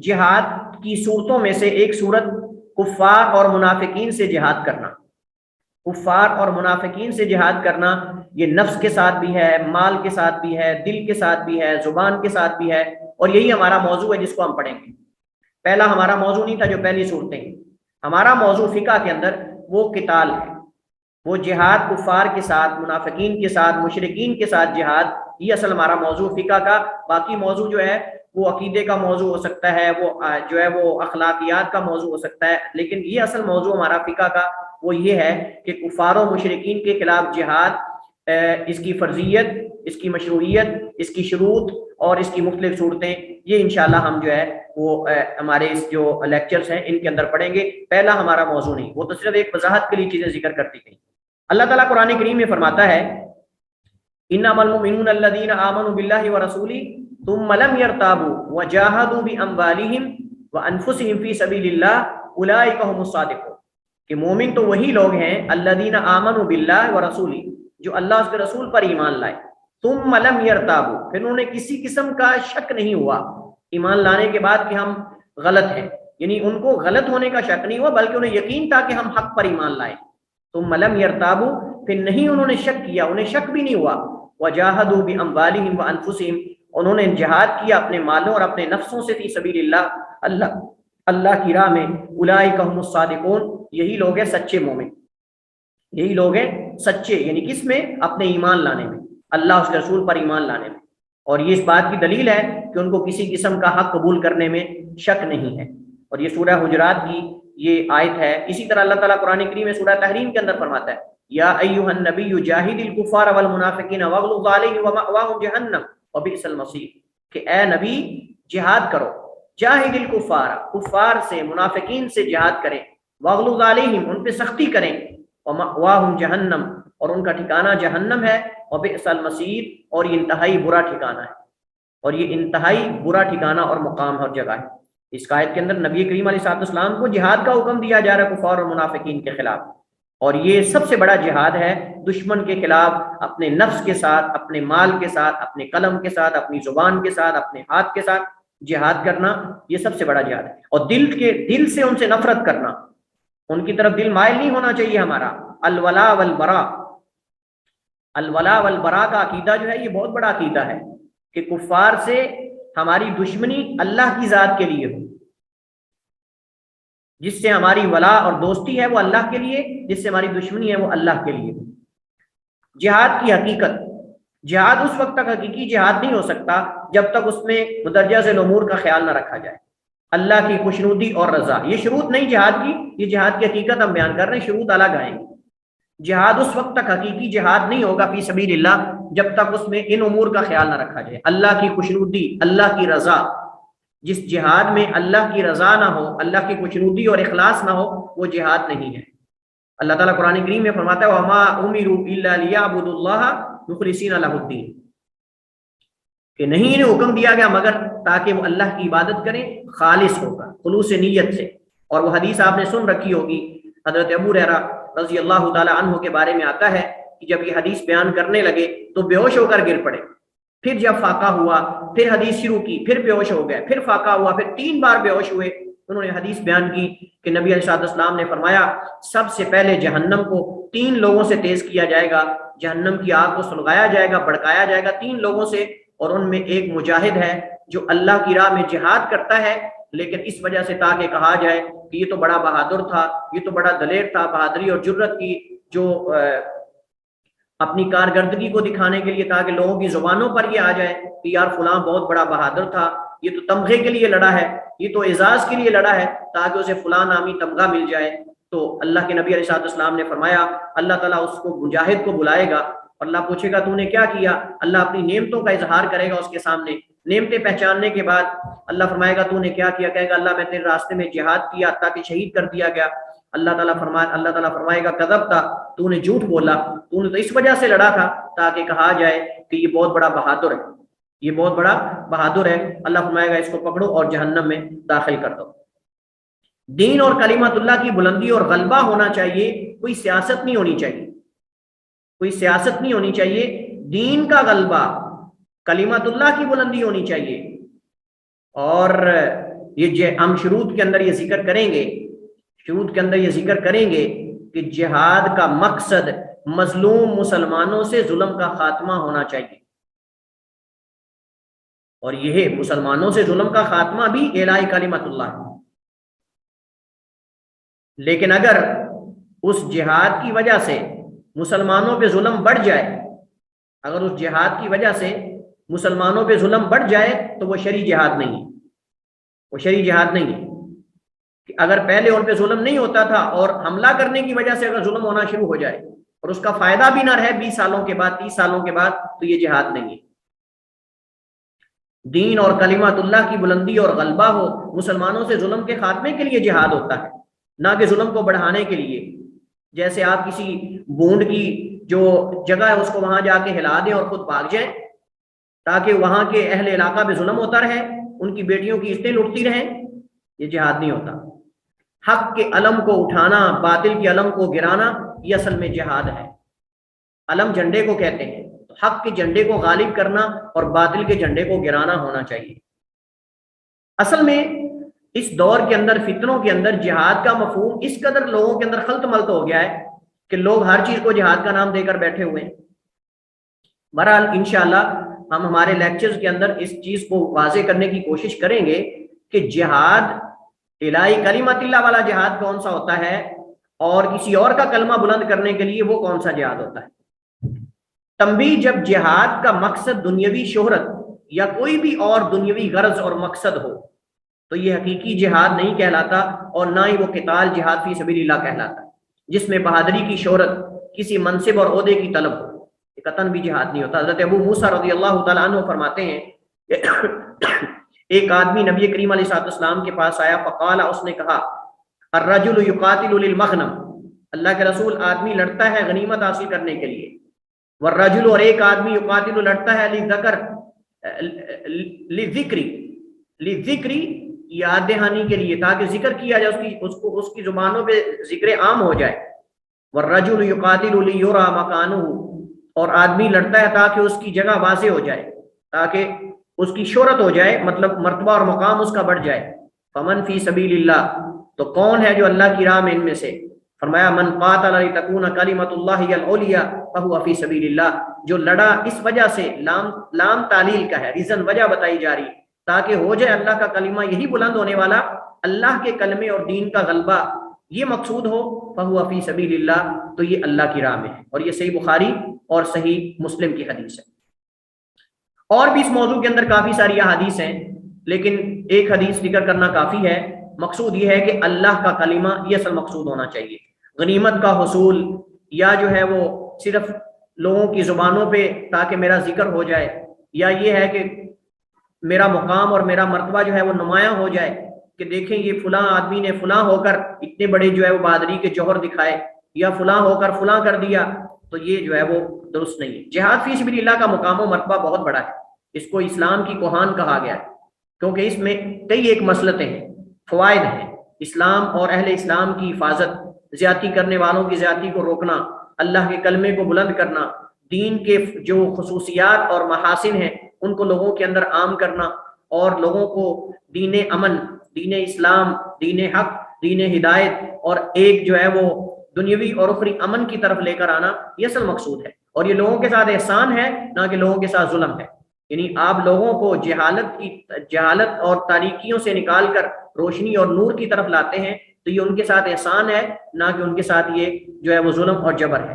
جہاد کی صورتوں میں سے ایک صورت کفار اور منافقین سے جہاد کرنا، کفار اور منافقین سے جہاد کرنا، یہ نفس کے ساتھ بھی ہے، مال کے ساتھ بھی ہے، دل کے ساتھ بھی ہے، زبان کے ساتھ بھی ہے، اور یہی ہمارا موضوع ہے جس کو ہم پڑھیں گے۔ پہلا ہمارا موضوع نہیں تھا جو پہلی صورتیں، ہمارا موضوع فقہ کے اندر وہ قتال ہے، وہ جہاد کفار کے ساتھ، منافقین کے ساتھ، مشرکین کے ساتھ جہاد، یہ اصل ہمارا موضوع فقہ کا۔ باقی موضوع جو ہے وہ عقیدے کا موضوع ہو سکتا ہے، وہ جو ہے وہ اخلاقیات کا موضوع ہو سکتا ہے، لیکن یہ اصل موضوع ہمارا فقہ کا وہ یہ ہے کہ کفار و مشرکین کے خلاف جہاد، اس کی فرضیت، اس کی مشروعیت، اس کی شروط اور اس کی مختلف صورتیں، یہ انشاءاللہ ہم جو ہے وہ ہمارے اس جو لیکچرز ہیں ان کے اندر پڑھیں گے۔ پہلا ہمارا موضوع نہیں، وہ تو صرف ایک وضاحت کے لیے چیزیں ذکر کرتی گئی۔ اللہ تعالیٰ قرآن کریم میں فرماتا ہے انما المؤمنون الذین آمنوا باللہ ورسولہ ثم لم يرتابوا وجاہدوا باموالہم وانفسہم فی سبیل اللہ اولئک هم الصادقون، کہ مومن تو وہی لوگ ہیں الذین آمنوا باللہ ورسولہ، جو اللہ اس کے رسول پر ایمان لائے، ثم لم يرتابوا، پھر انہوں نے کسی قسم کا شک نہیں ہوا ایمان لانے کے بعد کہ ہم غلط ہیں، یعنی ان کو غلط ہونے کا شک نہیں ہوا بلکہ انہیں یقین تھا کہ ہم حق پر ایمان لائیں۔ ثم لم يرتابوا، پھر نہیں انہوں نے شک کیا، انہیں شک بھی نہیں ہوا، وجاہدوا باموالہم وانفسہم، انہوں نے جہاد کیا اپنے مالوں اور اپنے نفسوں سے فی سبیل اللہ، اللہ کی راہ میں، اولئک هم الصادقون، یہی لوگ ہیں سچے مومن، یہی لوگ ہیں سچے، یعنی کس میں؟ اپنے ایمان لانے میں، اللہ اس کے رسول پر ایمان لانے میں، اور یہ اس بات کی دلیل ہے کہ ان کو کسی قسم کا حق قبول کرنے میں شک نہیں ہے۔ اور یہ سورہ حجرات کی یہ آیت ہے۔ اسی طرح اللہ تعالیٰ قرآن کریم میں سورہ تحریم کے اندر فرماتا ہے یا ایھا النبی جاہد الکفار والمنافقین واغلظ علیہم ومأواہم جہنم وبئس المصیر، کہ اے نبی جہاد کرو، جاہد الکفار، کفار سے، منافقین سے جہاد کریں، واغلظ علیہم، ان پہ سختی کریں، ومأواہم جہنم، اور ان کا ٹھکانہ جہنم ہے، وبئس المصیر، اور یہ انتہائی برا ٹھکانہ ہے، اور یہ انتہائی برا ٹھکانہ اور مقام ہر جگہ ہے۔ اس آیت کے اندر نبی کریم علیہ السلام کو جہاد کا حکم دیا جا رہا ہے کفار اور منافقین کے خلاف، اور یہ سب سے بڑا جہاد ہے دشمن کے خلاف، اپنے نفس کے ساتھ، اپنے مال کے ساتھ، اپنے قلم کے ساتھ، اپنی زبان کے ساتھ، اپنے ہاتھ کے ساتھ جہاد کرنا، یہ سب سے بڑا جہاد ہے۔ اور دل سے ان سے نفرت کرنا، ان کی طرف دل مائل نہیں ہونا چاہیے ہمارا۔ الولا والبرا، الولا والبرا کا عقیدہ جو ہے یہ بہت بڑا عقیدہ ہے کہ کفار سے ہماری دشمنی اللہ کی ذات کے لیے ہو، جس سے ہماری ولا اور دوستی ہے وہ اللہ کے لیے، جس سے ہماری دشمنی ہے وہ اللہ کے لیے۔ جہاد کی حقیقت، جہاد اس وقت تک حقیقی جہاد نہیں ہو سکتا جب تک اس میں مدرجہ ذیل امور کا خیال نہ رکھا جائے، اللہ کی خوشنودی اور رضا، یہ شروط نہیں جہاد کی، یہ جہاد کی حقیقت ہم بیان کر رہے ہیں، شروط الگ آئیں گے۔ جہاد اس وقت تک حقیقی جہاد نہیں ہوگا فی سبیل اللہ جب تک اس میں ان امور کا خیال نہ رکھا جائے، اللہ کی خوشنودی، اللہ کی رضا۔ جس جہاد میں اللہ کی رضا نہ ہو، اللہ کی خوشنودی اور اخلاص نہ ہو، وہ جہاد نہیں ہے۔ اللہ تعالیٰ قرآن کریم میں فرماتا ہے وَمَا أُمِرُوا إِلَّا لِيَعْبُدُوا اللَّهَ مُخْلِصِينَ لَهُ الدِّينَ، کہ نہیں انہیں حکم دیا گیا مگر تاکہ وہ اللہ کی عبادت کریں خالص ہو کر، خلوص نیت سے۔ اور وہ حدیث آپ نے سن رکھی ہوگی، حضرت ابو ہریرہ رضی اللہ تعالی عنہ کے بارے میں آتا ہے کہ جب یہ حدیث بیان کرنے لگے تو بے ہوش ہو کر گر پڑے، پھر جب فاقہ ہوا پھر حدیث شروع کی، پھر بے ہوش ہو گئے، پھر فاقہ ہوا، پھر 3 بار بے ہوش ہوئے۔ انہوں نے حدیث بیان کی کہ نبی علیہ السلام نے فرمایا سب سے پہلے جہنم کو 3 لوگوں سے تیز کیا جائے گا، جہنم کی آگ کو سلگایا جائے گا، بھڑکایا جائے گا 3 لوگوں سے، اور ان میں ایک مجاہد ہے جو اللہ کی راہ میں جہاد کرتا ہے، لیکن اس وجہ سے تاکہ کہا جائے کہ یہ تو بڑا بہادر تھا، یہ تو بڑا دلیر تھا، بہادری اور جرت کی جو اپنی کارکردگی کو دکھانے کے لیے، تاکہ لوگوں کی زبانوں پر یہ آ جائے کہ یار فلاں بہت بڑا بہادر تھا، یہ تو تمغے کے لیے لڑا ہے، یہ تو اعزاز کے لیے لڑا ہے، تاکہ اسے فلاں نامی تمغہ مل جائے۔ تو اللہ کے نبی علیہ السلام نے فرمایا اللہ تعالیٰ اس کو مجاہد کو بلائے گا، اللہ پوچھے گا تو نے کیا کیا، اللہ اپنی نعمتوں کا اظہار کرے گا اس کے سامنے، نعمتیں پہچاننے کے بعد اللہ فرمائے گا تو نے کیا کیا، کہے گا اللہ میں تیرے راستے میں جہاد کیا تاکہ شہید کر دیا گیا۔ اللہ تعالیٰ فرمائے گا کذبتا، تو نے جھوٹ بولا، تو نے تو اس وجہ سے لڑا تھا تاکہ کہا جائے کہ یہ بہت بڑا بہادر ہے، یہ بہت بڑا بہادر ہے۔ اللہ فرمائے گا اس کو پکڑو اور جہنم میں داخل کر دو۔ دین اور کلمت اللہ کی بلندی اور غلبہ ہونا چاہیے، کوئی سیاست نہیں ہونی چاہیے، کوئی سیاست نہیں ہونی چاہیے، دین کا غلبہ، کلمت اللہ کی بلندی ہونی چاہیے۔ اور یہ ہم شروط کے اندر یہ ذکر کریں گے، شروط کے اندر یہ ذکر کریں گے کہ جہاد کا مقصد مظلوم مسلمانوں سے ظلم کا خاتمہ ہونا چاہیے، اور یہ مسلمانوں سے ظلم کا خاتمہ بھی اعلاء کلمت اللہ ہے۔ لیکن اگر اس جہاد کی وجہ سے مسلمانوں پہ ظلم بڑھ جائے، اگر اس جہاد کی وجہ سے مسلمانوں پہ ظلم بڑھ جائے تو وہ شرعی جہاد نہیں ہے، وہ شرعی جہاد نہیں ہے۔ کہ اگر پہلے ان پہ ظلم نہیں ہوتا تھا اور حملہ کرنے کی وجہ سے اگر ظلم ہونا شروع ہو جائے اور اس کا فائدہ بھی نہ رہے 20 سالوں کے بعد، 30 سالوں کے بعد، تو یہ جہاد نہیں ہے۔ دین اور کلمت اللہ کی بلندی اور غلبہ ہو، مسلمانوں سے ظلم کے خاتمے کے لیے جہاد ہوتا ہے، نہ کہ ظلم کو بڑھانے کے لیے۔ جیسے آپ کسی بونڈ کی جو جگہ ہے اس کو وہاں جا کے ہلا دیں اور خود بھاگ جائیں تاکہ وہاں کے اہل علاقہ پہ ظلم ہوتا رہے، ان کی بیٹیوں کی عزتیں لٹتی رہیں، یہ جہاد نہیں ہوتا۔ حق کے علم کو اٹھانا، باطل کے علم کو گرانا، یہ اصل میں جہاد ہے۔ علم جھنڈے کو کہتے ہیں، تو حق کے جھنڈے کو غالب کرنا اور باطل کے جھنڈے کو گرانا ہونا چاہیے۔ اصل میں اس دور کے اندر، فتنوں کے اندر، جہاد کا مفہوم اس قدر لوگوں کے اندر خلط ملط ہو گیا ہے کہ لوگ ہر چیز کو جہاد کا نام دے کر بیٹھے ہوئے ہیں۔ بہرحال انشاءاللہ ہم ہمارے لیکچرز کے اندر اس چیز کو واضح کرنے کی کوشش کریں گے کہ جہاد، الہی کلمت اللہ والا جہاد کون سا ہوتا ہے، اور کسی اور کا کلمہ بلند کرنے کے لیے وہ کون سا جہاد ہوتا ہے۔ تنبیہ، جب جہاد کا مقصد دنیاوی شہرت یا کوئی بھی اور دنیاوی غرض اور مقصد ہو تو یہ حقیقی جہاد نہیں کہلاتا، اور نہ ہی وہ قتال جہاد فی سبیل اللہ کہلاتا، جس میں بہادری کی شہرت، کسی منصب اور عہدے کی طلب ہو، یہ قطعاً بھی جہاد نہیں ہوتا۔ حضرت ابو موسیٰ رضی اللہ تعالیٰ عنہ فرماتے ہیں کہ ایک آدمی نبی کریم علیہ السلام کے پاس آیا، فقال، اس نے کہا، الرجل یقاتل للمغنم، اللہ کے رسول، آدمی لڑتا ہے غنیمت حاصل کرنے کے لیے، والرجل، اور ایک آدمی، یقاتل لڑتا ہے للذکر، للذکری، یاد دہانی کے لیے، تاکہ ذکر کیا جائے، اس کی زبانوں پہ ذکر عام ہو جائے۔ والرجل یقاتل لیرا مکانہ، اور آدمی لڑتا ہے تاکہ اس کی جگہ واضح ہو جائے، تاکہ اس کی شہرت ہو جائے، مطلب مرتبہ اور مقام اس کا بڑھ جائے۔ فمن فی سبیل اللہ، تو کون ہے جو اللہ کی راہ میں ان میں سے؟ فرمایا من قاتل لتکون کلمۃ اللہ ہی العلیٰ فہو فی سبیل اللہ، جو لڑا اس وجہ سے، لام تعلیل کا ہے، ریزن، وجہ بتائی جا رہی، تاکہ ہو جائے اللہ کا کلمہ یہی بلند ہونے والا، اللہ کے کلمے اور دین کا غلبہ یہ مقصود ہو، فہو فی سبیل اللہ، تو یہ اللہ کی راہ میں ہے۔ اور یہ صحیح بخاری اور صحیح مسلم کی حدیث ہے۔ اور بھی اس موضوع کے اندر کافی ساری احادیث ہیں، لیکن ایک حدیث ذکر کرنا کافی ہے۔ مقصود یہ ہے کہ اللہ کا کلمہ یہ اصل مقصود ہونا چاہیے۔ غنیمت کا حصول، یا جو ہے وہ صرف لوگوں کی زبانوں پہ تاکہ میرا ذکر ہو جائے، یا یہ ہے کہ میرا مقام اور میرا مرتبہ جو ہے وہ نمایاں ہو جائے کہ دیکھیں یہ فلاں آدمی نے فلاں ہو کر اتنے بڑے جو ہے وہ بہادری کے جوہر دکھائے، یا فلاں ہو کر فلاں کر دیا، تو یہ جو ہے وہ درست نہیں ہے۔ جہاد فی سبیل اللہ کا مقام و مرتبہ بہت بڑا ہے، اس کو اسلام کی کوہان کہا گیا ہے، کیونکہ اس میں کئی ایک مسلطیں ہیں، فوائد ہیں، اسلام اور اہل اسلام کی حفاظت، زیادتی کرنے والوں کی زیادتی کو روکنا، اللہ کے کلمے کو بلند کرنا، دین کے جو خصوصیات اور محاسن ہیں ان کو لوگوں کے اندر عام کرنا، اور لوگوں کو دین امن، دین اسلام، دین حق، دین ہدایت اور ایک جو ہے وہ دنیاوی اور اخری امن کی طرف لے کر آنا، یہ اصل مقصود ہے۔ اور یہ لوگوں کے ساتھ احسان ہے، نہ کہ لوگوں کے ساتھ ظلم ہے۔ یعنی آپ لوگوں کو جہالت اور تاریکیوں سے نکال کر روشنی اور نور کی طرف لاتے ہیں، تو یہ ان کے ساتھ احسان ہے، نہ کہ ان کے ساتھ یہ جو ہے وہ ظلم اور جبر ہے۔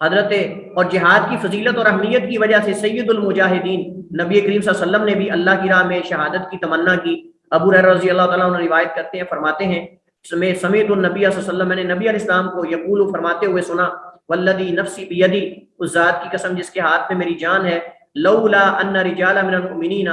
حضرت اور جہاد کی فضیلت اور اہمیت کی وجہ سے سید المجاہدین نبی کریم صلی اللہ علیہ وسلم نے بھی اللہ کی راہ میں شہادت کی تمنا کی۔ ابو ہریرہ رضی اللہ تعالیٰ عنہ روایت کرتے ہیں، فرماتے ہیں سمیت النبی صلی اللہ علیہ وسلم، میں نے نبی علیہ السلام کو یقول فرماتے ہوئے سنا، والذی نفسی بیدی، اس ذات کی قسم جس کے ہاتھ میں میری جان ہے، لولا ان رجالا من المؤمنین،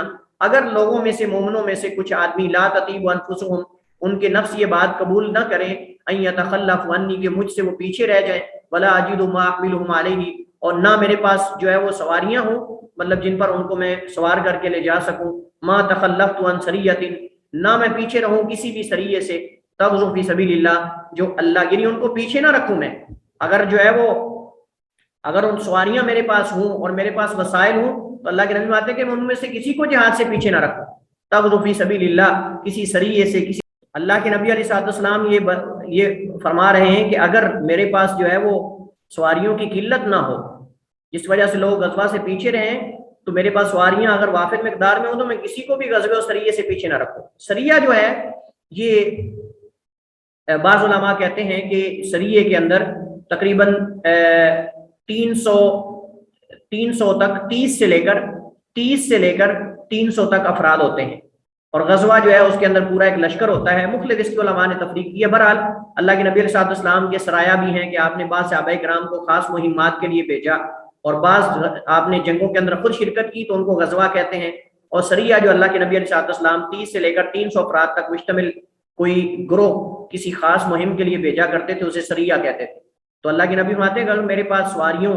اگر لوگوں میں سے مومنوں میں سے کچھ آدمی لا تطیب انفسهم، ان کے نفس یہ بات قبول نہ کریں، ان یتخلفوا عنی، کہ مجھ سے وہ پیچھے رہ جائیں، ولا اجد ما احملهم علیہ، اور نہ میرے پاس جو ہے وہ سواریاں ہوں، مطلب جن پر ان کو میں سوار کر کے لے جا سکوں، ما تخلفت عن سریۃ، نہ میں پیچھے رہوں کسی بھی سریے سے، تغزو فی سبیل اللہ، جو اللہ، یعنی ان کو پیچھے نہ رکھوں میں، اگر جو ہے وہ اگر ان سواریاں میرے پاس ہوں اور میرے پاس وسائل ہوں، تو اللہ کے نبی فرماتے ہیں کہ میں ان میں سے کسی کو جہاد سے پیچھے نہ رکھوں، تغزو فی سبیل اللہ، کسی سریے سے، کسی اللہ کے نبی علیہ السلام یہ فرما رہے ہیں کہ اگر میرے پاس جو ہے وہ سواریوں کی قلت نہ ہو جس وجہ سے لوگ غزوہ سے پیچھے رہیں، تو میرے پاس سواریاں اگر وافر مقدار میں ہوں تو میں کسی کو بھی غزوے اور سریے سے پیچھے نہ رکھوں۔ سریہ جو ہے یہ بعض علماء کہتے ہیں کہ سریے کے اندر تقریباً 300 تک 30 سے لے کر 300 تک افراد ہوتے ہیں، اور غزوہ جو ہے اس کے اندر پورا ایک لشکر ہوتا ہے۔ مختلف اس کے علماء نے تفریق کی ہے۔ بہرحال اللہ کے نبی علیہ السلام کے سرایہ بھی ہیں کہ آپ نے بعض صحابہ کرام کو خاص مہمات کے لیے بھیجا، اور بعض آپ نے جنگوں کے اندر خود شرکت کی تو ان کو غزوہ کہتے ہیں۔ اور سریہ جو اللہ کے نبی علیہ السلام 30 سے لے کر 300 افراد تک مشتمل کوئی گروہ کسی خاص مہم کے لیے بھیجا کرتے تھے، اسے سریہ کہتے تھے۔ تو اللہ کے نبی فرماتے ہیں کہ اگر میرے پاس سواریوں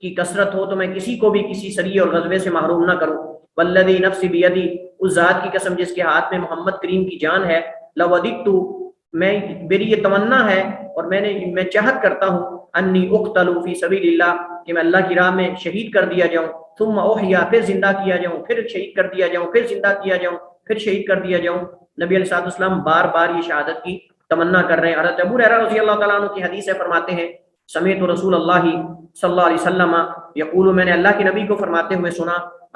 کی کثرت ہو تو میں کسی کو بھی کسی سریے اور غزوے سے محروم نہ کروں۔ والذی نفسی بیدی، اس ذات کی قسم جس کے ہاتھ میں محمد کریم کی جان ہے، لوددت، میری یہ تمنا ہے اور میں چاہت کرتا ہوں، انی اقتل فی سبیل اللہ، کہ میں اللہ کی راہ میں شہید کر دیا جاؤں، ثم احیا، پھر زندہ کیا جاؤں، پھر شہید کر دیا جاؤں، پھر زندہ کیا جاؤں، پھر شہید کر دیا جاؤں۔ نبی علیہ السلام بار بار یہ شہادت کی تمنا کر رہے ہیں۔ حضرت ابو ہریرہ رضی اللہ تعالیٰ عنہ کی حدیث ہے، فرماتے ہیں سمیعت رسول اللہ صلی اللہ علیہ وسلم یقول، میں نے اللہ کے نبی کو فرماتے ہوئے سنا،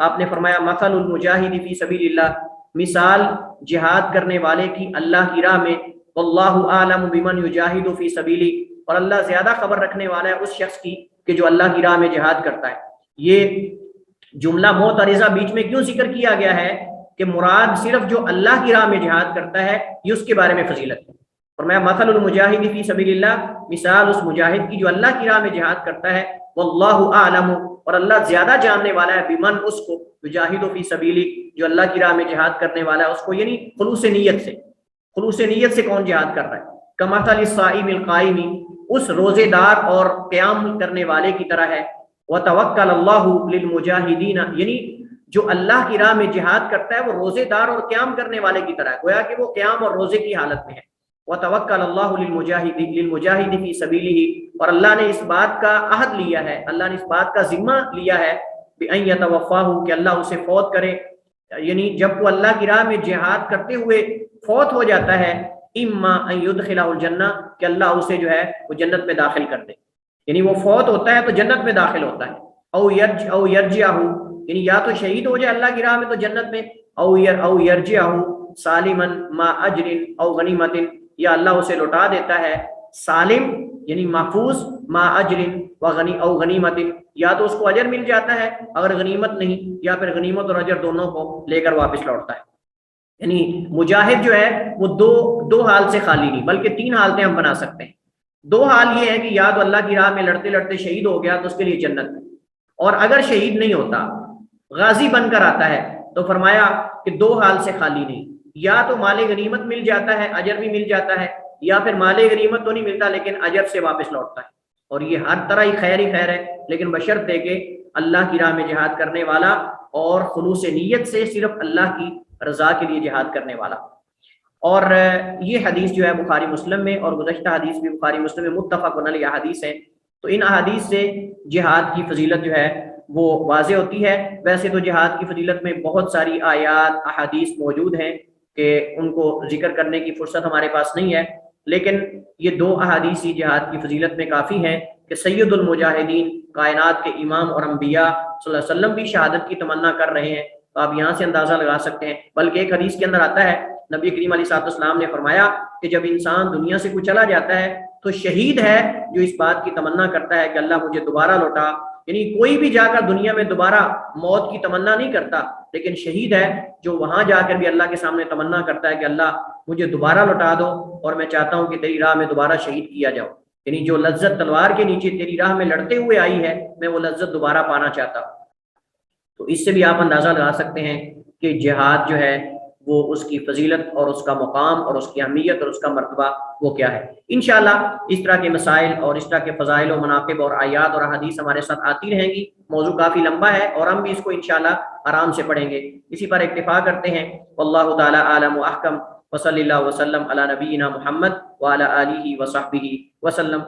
آپ نے فرمایا مثل المجاہد فی سبیل اللہ، مثال جہاد کرنے والے کی اللہ کی راہ میں، واللہ اعلم بمن یجاہد فی سبیلی، اور اللہ زیادہ خبر رکھنے والا ہے اس شخص کی کہ جو اللہ کی راہ میں جہاد کرتا ہے۔ یہ جملہ معترضہ بیچ میں کیوں ذکر کیا گیا ہے کہ مراد صرف جو اللہ کی راہ میں جہاد کرتا ہے، یہ اس کے بارے میں فضیلت ہے۔ فرمایا مثل المجاہد فی سبیل اللہ، مثال اس مجاہد کی جو اللہ کی راہ میں جہاد کرتا ہے، واللہ اعلم، اور اللہ زیادہ جاننے والا ہے، بمن، اس کو، یجاہد فی سبیلی، جو اللہ کی راہ میں جہاد کرنے والا ہے اس کو، یعنی خلوص نیت سے کون جہاد کر رہا ہے۔ کمثل الصائم القائم، اس روزے دار اور قیام کرنے والے کی طرح ہے۔ وتوکل اللہ للمجاہدین، یعنی جو اللہ کی راہ میں جہاد کرتا ہے وہ روزے دار اور قیام کرنے والے کی طرح ہے، گویا کہ وہ قیام اور روزے کی حالت میں ہے۔ وتوکل اللہ للمجاہد فی سبیلہ، اور اللہ نے اس بات کا عہد لیا ہے، اللہ نے اس بات کا ذمہ لیا ہے، بأن یتوفاہ، کہ اللہ اسے فوت کرے، یعنی جب وہ اللہ کی راہ میں جہاد کرتے ہوئے فوت ہو جاتا ہے، اما ان یدخلہ الجنہ، کہ اللہ اسے جو ہے وہ جنت میں داخل کر دے، یعنی وہ فوت ہوتا ہے تو جنت میں داخل ہوتا ہے۔ او یرجعہ، یعنی یا تو شہید ہو جائے اللہ کی راہ میں تو جنت میں، او یرجعہ سالما ما اجر او غنیمت، یا اللہ اسے لوٹا دیتا ہے سالم یعنی محفوظ، ما اجر او غنیمت، یا تو اس کو اجر مل جاتا ہے اگر غنیمت نہیں، یا پھر غنیمت اور اجر دونوں کو لے کر واپس لوٹتا ہے۔ یعنی مجاہد جو ہے وہ دو حال سے خالی نہیں، بلکہ 3 حالتیں ہم بنا سکتے ہیں۔ دو حال یہ ہے کہ یا تو اللہ کی راہ میں لڑتے لڑتے شہید ہو گیا تو اس کے لیے جنت ہے، اور اگر شہید نہیں ہوتا، غازی بن کر آتا ہے، تو فرمایا کہ دو حال سے خالی نہیں، یا تو مال غنیمت مل جاتا ہے، اجر بھی مل جاتا ہے، یا پھر مال غنیمت تو نہیں ملتا لیکن اجر سے واپس لوٹتا ہے، اور یہ ہر طرح ہی خیر ہے، لیکن بشرطے کہ اللہ کی راہ میں جہاد کرنے والا اور خلوص نیت سے صرف اللہ کی رضا کے لیے جہاد کرنے والا۔ اور یہ حدیث جو ہے بخاری مسلم میں، اور گزشتہ حدیث بھی بخاری مسلم میں متفق علیہ احادیث ہیں، تو ان احادیث سے جہاد کی فضیلت جو ہے وہ واضح ہوتی ہے۔ ویسے تو جہاد کی فضیلت میں بہت ساری آیات احادیث موجود ہیں کہ ان کو ذکر کرنے کی فرصت ہمارے پاس نہیں ہے، لیکن یہ دو احادیث ہی جہاد کی فضیلت میں کافی ہیں کہ سید المجاہدین، کائنات کے امام اور انبیاء صلی اللہ علیہ وسلم بھی شہادت کی تمنا کر رہے ہیں، تو آپ یہاں سے اندازہ لگا سکتے ہیں۔ بلکہ ایک حدیث کے اندر آتا ہے، نبی کریم علیہ السلام نے فرمایا کہ جب انسان دنیا سے کوئی چلا جاتا ہے تو شہید ہے جو اس بات کی تمنا کرتا ہے کہ اللہ مجھے دوبارہ لوٹا، یعنی کوئی بھی جا کر دنیا میں دوبارہ موت کی تمنا نہیں کرتا، لیکن شہید ہے جو وہاں جا کر بھی اللہ کے سامنے تمنا کرتا ہے کہ اللہ مجھے دوبارہ لوٹا دو، اور میں چاہتا ہوں کہ تیری راہ میں دوبارہ شہید کیا جاؤ، یعنی جو لذت تلوار کے نیچے تیری راہ میں لڑتے ہوئے آئی ہے میں وہ لذت دوبارہ پانا چاہتا ہوں۔ تو اس سے بھی آپ اندازہ لگا سکتے ہیں کہ جہاد جو ہے وہ اس کی فضیلت اور اس کا مقام اور اس کی اہمیت اور اس کا مرتبہ وہ کیا ہے۔ انشاءاللہ اس طرح کے مسائل اور اس طرح کے فضائل و مناقب اور آیات اور احادیث ہمارے ساتھ آتی رہیں گی۔ موضوع کافی لمبا ہے اور ہم بھی اس کو انشاءاللہ آرام سے پڑھیں گے، اسی پر اکتفا کرتے ہیں۔ واللہ تعالی عالم و احکم، وصلی اللہ وسلم علی نبینا محمد وعلی آلہ وصحبہ وسلم۔